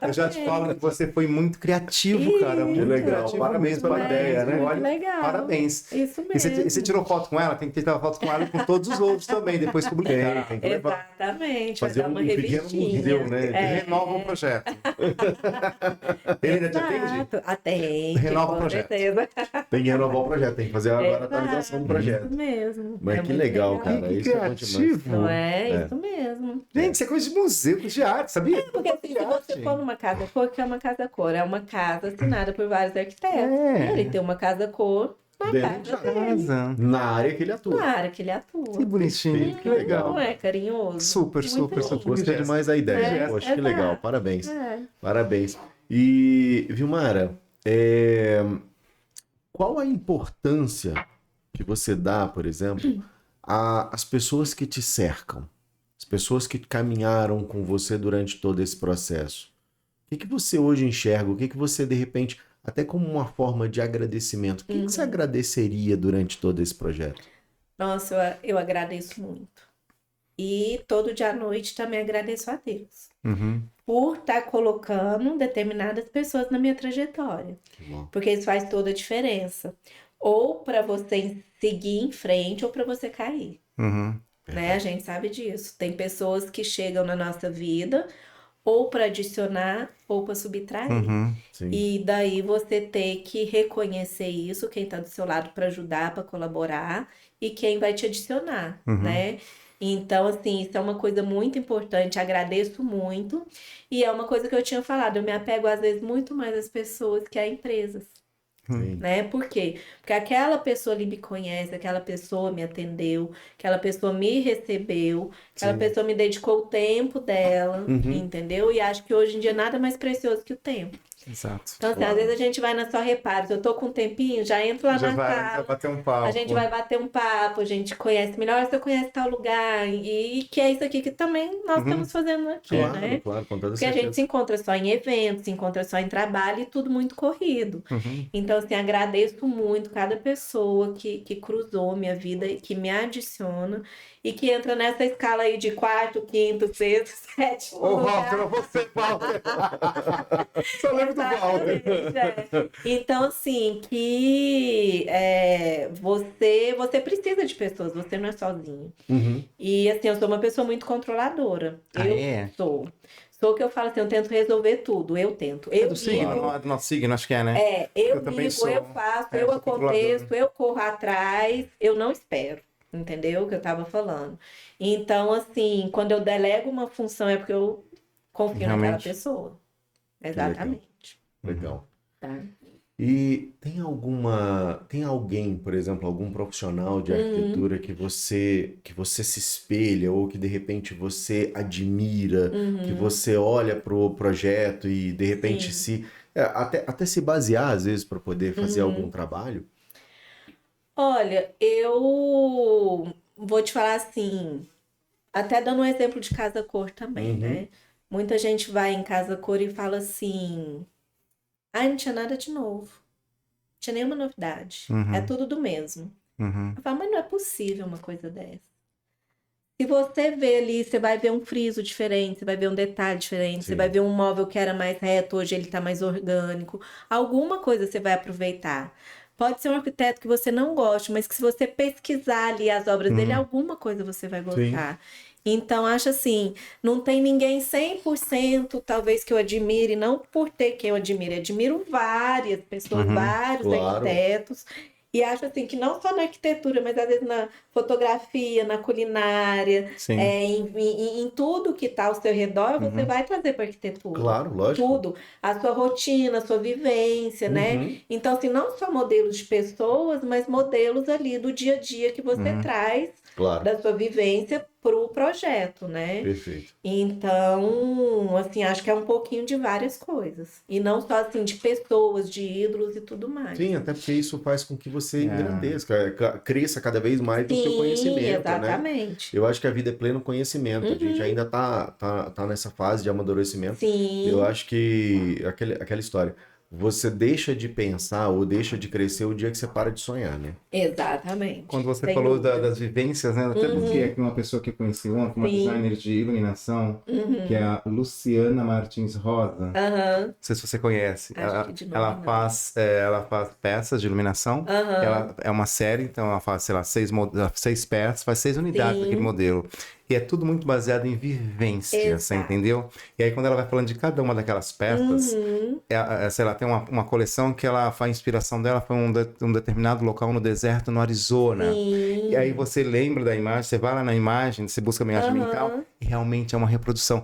eu já te falo que você foi muito criativo, cara. Muito Que legal. criativo. Parabéns pela ideia, né? Muito legal. Parabéns. Isso E você mesmo. tirou foto com ela? Tem que tirar foto com ela e com todos os outros também, depois publicar. Tem que levar. Exatamente, Fazer vai dar uma um pequeno revistinha. museu, né? Renova o projeto. Ele ainda te atende? Exato. Atende, Renova o com projeto. certeza. Tem que renovar o projeto, tem que fazer agora a Exato, atualização do projeto. Isso mesmo. Mas É que muito legal, cara. Que Isso é bom demais. criativo. Não é? Isso mesmo. Gente, isso é coisa de museu, coisa de arte, sabia? Porque assim, se você for numa casa cor, que é uma casa cor, é uma casa assinada por vários arquitetos. É. Ele tem uma casa cor na Dentro de casa dele. Casa. Na área que ele atua. Claro que ele atua. Que bonitinho, que legal. Não é carinhoso? Super, Muito super, lindo. super. Gostei demais da ideia. É, Poxa, que exato. legal. Parabéns. É. Parabéns. E, Vilmara, qual a importância que você dá, por exemplo, às pessoas que te cercam? As pessoas que caminharam com você durante todo esse processo? O que você hoje enxerga? O que você, de repente, até como uma forma de agradecimento. O que você agradeceria durante todo esse projeto? Nossa, eu agradeço muito. E todo dia à noite também agradeço a Deus por estar colocando determinadas pessoas na minha trajetória. Que bom. Porque isso faz toda a diferença. Ou para você seguir em frente ou para você cair. Né? A gente sabe disso. Tem pessoas que chegam na nossa vida ou para adicionar ou para subtrair. Sim. E daí você ter que reconhecer isso, quem está do seu lado para ajudar, para colaborar, e quem vai te adicionar, né? Então, assim, isso é uma coisa muito importante, agradeço muito. E é uma coisa que eu tinha falado, eu me apego às vezes muito mais às pessoas que a empresas. Sim. Né? Por quê? Porque aquela pessoa ali me conhece, aquela pessoa me atendeu, aquela pessoa me recebeu, aquela Sim. pessoa me dedicou o tempo dela, entendeu? E acho que hoje em dia nada mais precioso que o tempo. Exato. Então, assim, às vezes a gente vai na só reparos, eu tô com um tempinho, já entro lá Já na vai sala, bater um papo. a gente vai bater um papo, a gente conhece melhor, você conhece tal lugar, e que é isso aqui que também nós estamos fazendo aqui, Claro, né? claro, com toda Porque a certeza. gente se encontra só em eventos, se encontra só em trabalho e tudo muito corrido. Então, assim, agradeço muito cada pessoa que cruzou minha vida e que me adiciona e que entra nessa escala aí de quarto, quinto, sexto, sétimo Ô, lugar. Walter, você, Walter. Só lembro do Walter. Exatamente, é. Então, assim, que você precisa de pessoas, você não é sozinho. E, assim, eu sou uma pessoa muito controladora. Eu sou. Sou o que eu falo assim, eu tento resolver tudo, eu tento. Eu Do signo, ligo, do nosso signo, acho que é, né? eu também ligo, sou. eu faço, Eu eu sou controladora. aconteço, eu corro atrás, eu não espero. Entendeu o que eu tava falando? Então, assim, quando eu delego uma função é porque eu confio naquela Realmente. pessoa. Exatamente. Legal. Tá? E tem alguém, por exemplo, algum profissional de arquitetura que você se espelha ou que de repente você admira, que você olha pro projeto e de repente até se basear às vezes para poder fazer algum trabalho? Olha, eu vou te falar assim, até dando um exemplo de Casa Cor também, né? Muita gente vai em Casa Cor e fala assim, não tinha nada de novo. Não tinha nenhuma novidade. É tudo do mesmo. Eu falo, mas não é possível uma coisa dessa. Se você vê ali, você vai ver um friso diferente, você vai ver um detalhe diferente, você vai ver um móvel que era mais reto, hoje ele tá mais orgânico. Alguma coisa você vai aproveitar. Pode ser um arquiteto que você não goste, mas que se você pesquisar ali as obras dele, alguma coisa você vai gostar. Então, acho assim, não tem ninguém 100% talvez que eu admire, não por ter quem eu admiro várias pessoas, vários arquitetos. E acho assim que não só na arquitetura, mas às vezes na fotografia, na culinária, em tudo que está ao seu redor, você vai trazer para a arquitetura. Claro, lógico. Tudo. A sua rotina, a sua vivência, né? Então, assim, não só modelos de pessoas, mas modelos ali do dia a dia que você traz da sua vivência para o projeto, né? Perfeito. Então, assim, acho que é um pouquinho de várias coisas. E não só, assim, de pessoas, de ídolos e tudo mais. Sim, até porque isso faz com que você engrandeça, cresça cada vez mais no seu conhecimento, exatamente. né? Eu acho que a vida é pleno conhecimento. A gente ainda tá nessa fase de amadurecimento. Sim. Eu acho que aquela história, você deixa de pensar ou deixa de crescer o dia que você para de sonhar, né? Exatamente. Quando você Sem falou dúvida. das vivências, né? Até porque é uma pessoa que eu conheci ontem, uma designer de iluminação, que é a Luciana Martins Rosa. Não sei se você conhece. Acho que de nome Ela não. faz peças de iluminação. Ela é uma série, então ela faz, sei lá, 6 peças, faz 6 unidades daquele modelo. E é tudo muito baseado em vivência, você entendeu? E aí quando ela vai falando de cada uma daquelas peças, sei lá, tem uma coleção que ela faz, a inspiração dela foi um determinado local no deserto, no Arizona. Sim. E aí você lembra da imagem, você vai lá na imagem, você busca a imagem mental, e realmente é uma reprodução.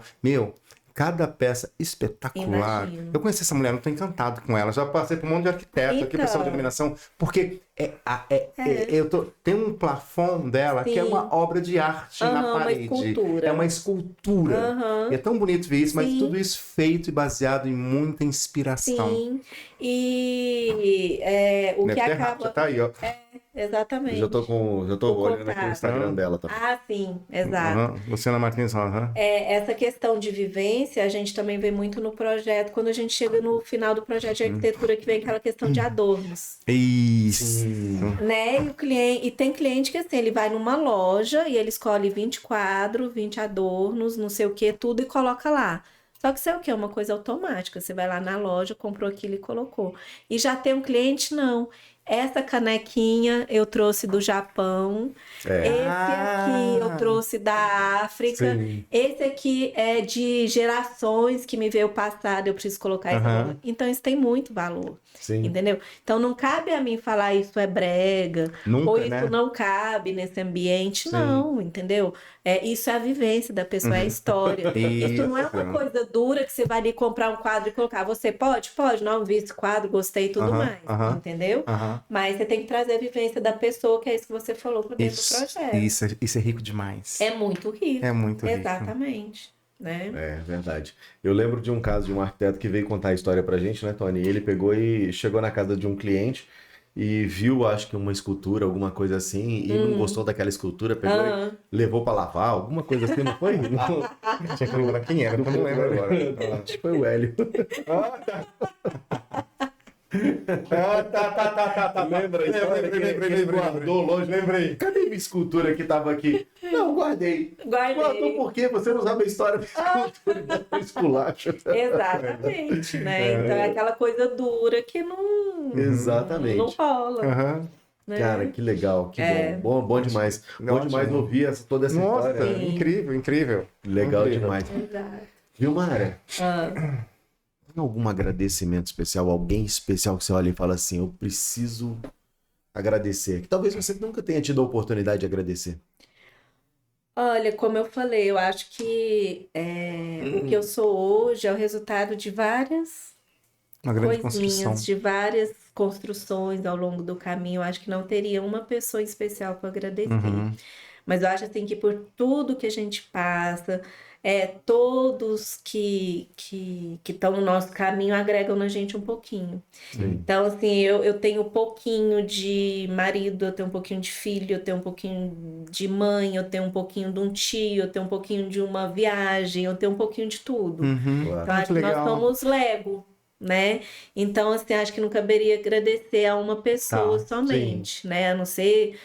Cada peça espetacular. Imagino. Eu conheci essa mulher, não tô encantado com ela. Já passei por um monte de arquiteto aqui, pessoal de iluminação, porque tem um plafond dela que é uma obra de arte na parede. Uma escultura. É uma escultura. E é tão bonito ver isso, mas tudo isso feito e baseado em muita inspiração. Sim. E o que Deve ter acaba. rápido, tá aí, ó. exatamente. Eu já tô O olhando aqui o contato. Instagram dela também. Ah, sim, exato. Aham. Luciana Martins Rosa. Essa questão de vivência, a gente também vê muito no projeto, quando a gente chega no final do projeto de arquitetura, que vem aquela questão de adornos. Isso. Né? E tem cliente que assim, ele vai numa loja e ele escolhe 20 quadros, 20 adornos, não sei o que, tudo e coloca lá. Só que isso é o quê? Uma coisa automática. Você vai lá na loja, comprou aquilo e colocou. E já tem um cliente, não. Essa canequinha eu trouxe do Japão. Esse aqui eu trouxe da África. Sim. Esse aqui é de gerações que me veio passado, eu preciso colocar esse valor. Então isso tem muito valor. Sim. Entendeu? Então não cabe a mim falar isso é brega, Nunca, ou isso né? não cabe nesse ambiente, Sim. não, entendeu? Isso é a vivência da pessoa, é a história. Isso não é uma coisa dura que você vai ali comprar um quadro e colocar. Você pode? Pode, não, vi esse quadro, gostei e tudo mais, entendeu? Mas você tem que trazer a vivência da pessoa, que é isso que você falou para dentro do projeto. Isso é rico demais. É muito rico. É muito rico. Exatamente. Né? É verdade. Eu lembro de um caso de um arquiteto que veio contar a história pra gente, né, Tony? Ele pegou e chegou na casa de um cliente e viu, acho que uma escultura, alguma coisa assim, e não gostou daquela escultura, pegou e levou pra lavar, alguma coisa assim, não foi? Tinha que lembrar quem era, eu não lembro agora. Acho que foi o Hélio. Tá. Lembra a história que ele guardou longe? Lembrei. Cadê minha escultura que tava aqui? Não, guardei. Guardou por quê? Você não sabe a história da escultura, da esculacho. Exatamente, né? Então é aquela coisa dura que não Exatamente. rola. Né? Cara, que legal, que bom. Bom demais. Bom demais ouvir toda essa Nossa, história. incrível, incrível. Legal Incrível. demais. Exato. Vilmara, tem algum agradecimento especial, alguém especial que você olha e fala assim, eu preciso agradecer? Que talvez você nunca tenha tido a oportunidade de agradecer. Olha, como eu falei, eu acho que o que eu sou hoje é o resultado de várias Uma grande construção. coisinhas, de várias construções ao longo do caminho. Eu acho que não teria uma pessoa especial para agradecer. Mas eu acho assim que por tudo que a gente passa, todos que estão no nosso caminho agregam na gente um pouquinho. Então, assim, eu tenho um pouquinho de marido, eu tenho um pouquinho de filho, eu tenho um pouquinho de mãe, eu tenho um pouquinho de um tio, eu tenho um pouquinho de uma viagem, eu tenho um pouquinho de tudo. Claro. Então, acho que nós somos Lego, né? Então, assim, acho que não caberia agradecer a uma pessoa somente, né? A não ser...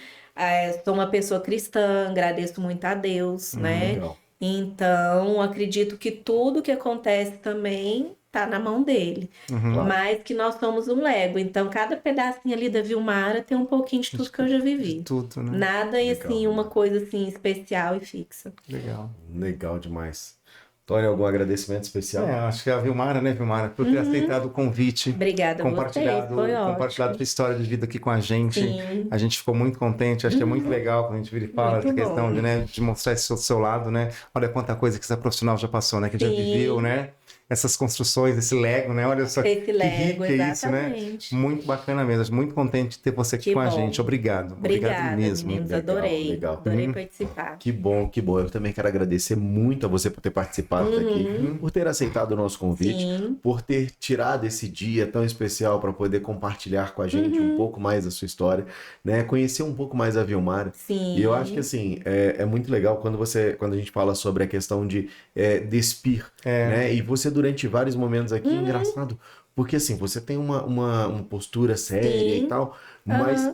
sou uma pessoa cristã, agradeço muito a Deus, né? Legal. Então, acredito que tudo que acontece também tá na mão dele. Mas que nós somos um Lego. Então, cada pedacinho ali da Vilmara tem um pouquinho de tudo que eu já vivi. Tudo, né? Nada assim, uma coisa assim especial e fixa. Legal. Legal demais. Tony, algum agradecimento especial? Acho que é a Vilmara, né, Vilmara, por ter aceitado o convite. Obrigada a vocês, foi compartilhado ótimo. sua história de vida aqui com a gente. Sim. A gente ficou muito contente, acho que é muito legal quando a gente vira e fala Muito essa questão bom. de, né, de mostrar esse seu lado, né? Olha quanta coisa que essa profissional já passou, né? Que já Sim. viveu, né? Essas construções, esse Lego, né? Olha só Esse que Lego, rico é isso, né? exatamente. Muito bacana mesmo. Muito contente de ter você aqui Que com a bom. gente. Obrigado. Obrigada, Obrigado mesmo. meninos. Legal, Adorei. legal. Adorei participar. Que bom, que bom. Eu também quero agradecer muito a você por ter participado daqui, por ter aceitado o nosso convite, Sim. por ter tirado esse dia tão especial para poder compartilhar com a gente um pouco mais da sua história, né? Conhecer um pouco mais a Vilmara. Sim. E eu acho que assim, é muito legal quando a gente fala sobre a questão de despir, né? E você durante vários momentos aqui, engraçado, porque assim, você tem uma postura séria Sim. e tal, mas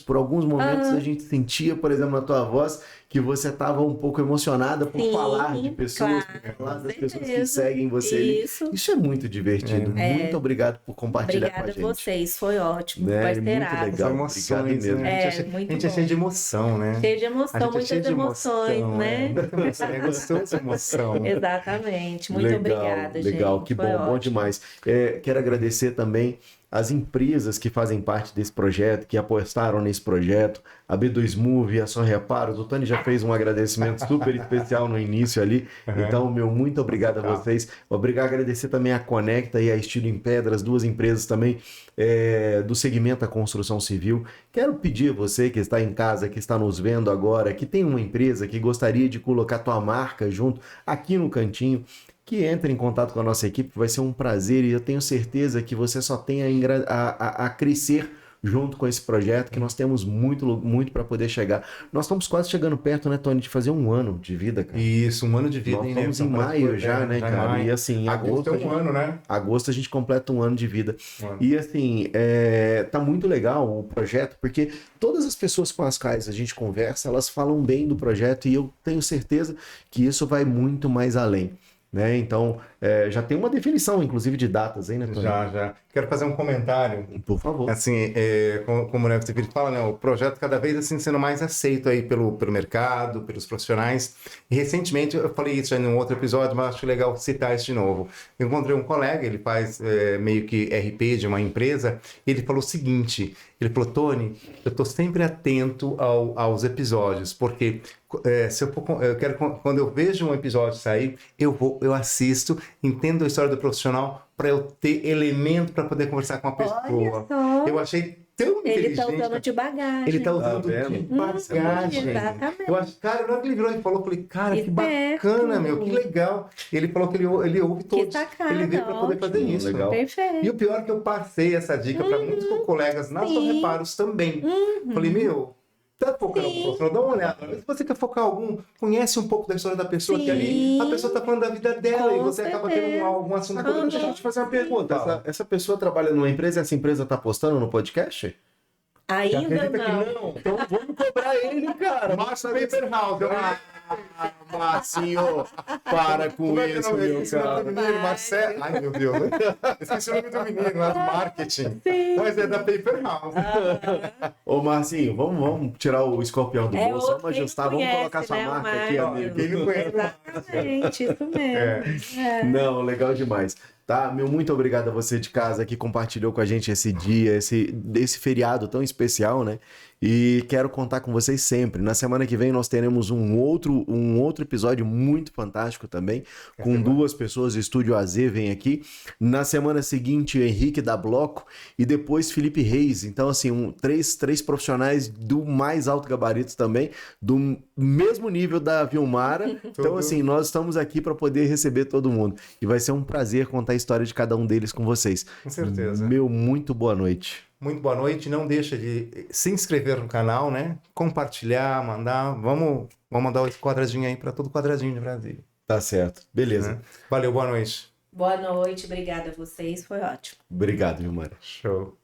por alguns momentos a gente sentia, por exemplo, na tua voz, que você estava um pouco emocionada por Sim, falar de pessoas, claro, por falar com das pessoas que certeza. seguem você ali. Isso. Isso é muito divertido. Muito obrigado por compartilhar Obrigada com a a gente. vocês, foi ótimo. Né? Parceiraço. Muito legal. Emoções, Obrigado mesmo. né? Muito a gente é bom. cheio de emoção, né? Cheio de A emoção, gente é muitas cheio de emoções, emoção, né? Muita emoção. É gostoso emoção. Exatamente. Muito Legal, obrigada, legal, gente. que Foi bom, bom ótimo. demais. Quero agradecer também as empresas que fazem parte desse projeto, que apostaram nesse projeto, a B2 Move, a Só Reparos. O Tony já fez um agradecimento super especial no início ali. Então, meu muito obrigado a vocês. Obrigado, agradecer também a Conecta e a Estilo em Pedras, duas empresas também do segmento da construção civil. Quero pedir a você que está em casa, que está nos vendo agora, que tem uma empresa que gostaria de colocar tua marca junto aqui no cantinho, que entre em contato com a nossa equipe, vai ser um prazer e eu tenho certeza que você só tem a crescer junto com esse projeto, que nós temos muito para poder chegar. Nós estamos quase chegando perto, né, Tony, de fazer 1 ano de vida, cara. Isso, 1 ano de vida. Nós hein, estamos né? em maio já, né, cara? Maio. E assim, em Agosto é 1 ano, né? agosto a gente completa 1 ano de vida. E assim, tá muito legal o projeto, porque todas as pessoas com as quais a gente conversa, elas falam bem do projeto e eu tenho certeza que isso vai muito mais além. Né? Então, já tem uma definição, inclusive, de datas, hein, né, Tony? Já. Quero fazer um comentário. Por favor. Assim, como né, você fala, né, o projeto cada vez assim sendo mais aceito aí pelo mercado, pelos profissionais. E recentemente, eu falei isso já em um outro episódio, mas acho legal citar isso de novo. Eu encontrei um colega, ele faz meio que RP de uma empresa, e ele falou o seguinte, ele falou, Tony, eu estou sempre atento aos episódios, porque se eu for, eu quero, quando eu vejo um episódio sair, eu assisto, entendo a história do profissional para eu ter elemento para poder conversar com a pessoa. Olha só. Eu achei tão inteligente. Ele tá usando de bagagem. Ele tá usando Tá de vendo? bagagem. Exatamente. Eu acho, cara, na hora que ele virou e falou, eu falei, cara, que Esperto. bacana, meu, que legal. Ele falou que ele ouve todos. sacada, Ele veio para poder fazer ótimo. isso. Legal. Perfeito. E o pior é que eu passei essa dica para muitos colegas na Só Sim. Reparos também. Falei, meu, tá focando no profissional, dá uma olhada. Se você quer focar algum, conhece um pouco da história da pessoa, que ali Sim. a pessoa tá falando da vida dela Com e você acaba tendo certeza. algum assunto. Deixa eu te fazer uma pergunta. Essa pessoa trabalha numa empresa e essa empresa tá postando no podcast? Ainda Acredita que não. não? Então vamos cobrar ele, cara. Márcio Paper House. Marcinho, para com Como é que é o isso, nome meu dele? Esqueci o nome do cara. menino, Marcelo. Ai, meu Deus. Esqueci o nome do menino lá do marketing. Mas é da Paper House. Ô, Marcinho, vamos tirar o escorpião do bolso, outro vamos que ajustar, vamos conhece, colocar sua né, o marca aqui, Marcos. amigo. Quem não conhece? Exatamente, isso mesmo. É. Não, legal demais. Tá, meu muito obrigado a você de casa que compartilhou com a gente esse dia, esse feriado tão especial, né? E quero contar com vocês sempre. Na semana que vem nós teremos um outro episódio muito fantástico também, com 2 pessoas do Estúdio AZ vem aqui. Na semana seguinte, Henrique da Bloco e depois Felipe Reis. Então, assim, três profissionais do mais alto gabarito também, do mesmo nível da Vilmara. Então, assim, nós estamos aqui para poder receber todo mundo. E vai ser um prazer contar a história de cada um deles com vocês. Com certeza. Meu muito boa noite. Muito boa noite. Não deixa de se inscrever no canal, né? Compartilhar, mandar. Vamos mandar esse quadradinho aí para todo quadradinho de Brasil. Tá certo. Beleza. Né? Valeu, boa noite. Boa noite, obrigada a vocês, foi ótimo. Obrigado, Vilmara. Show.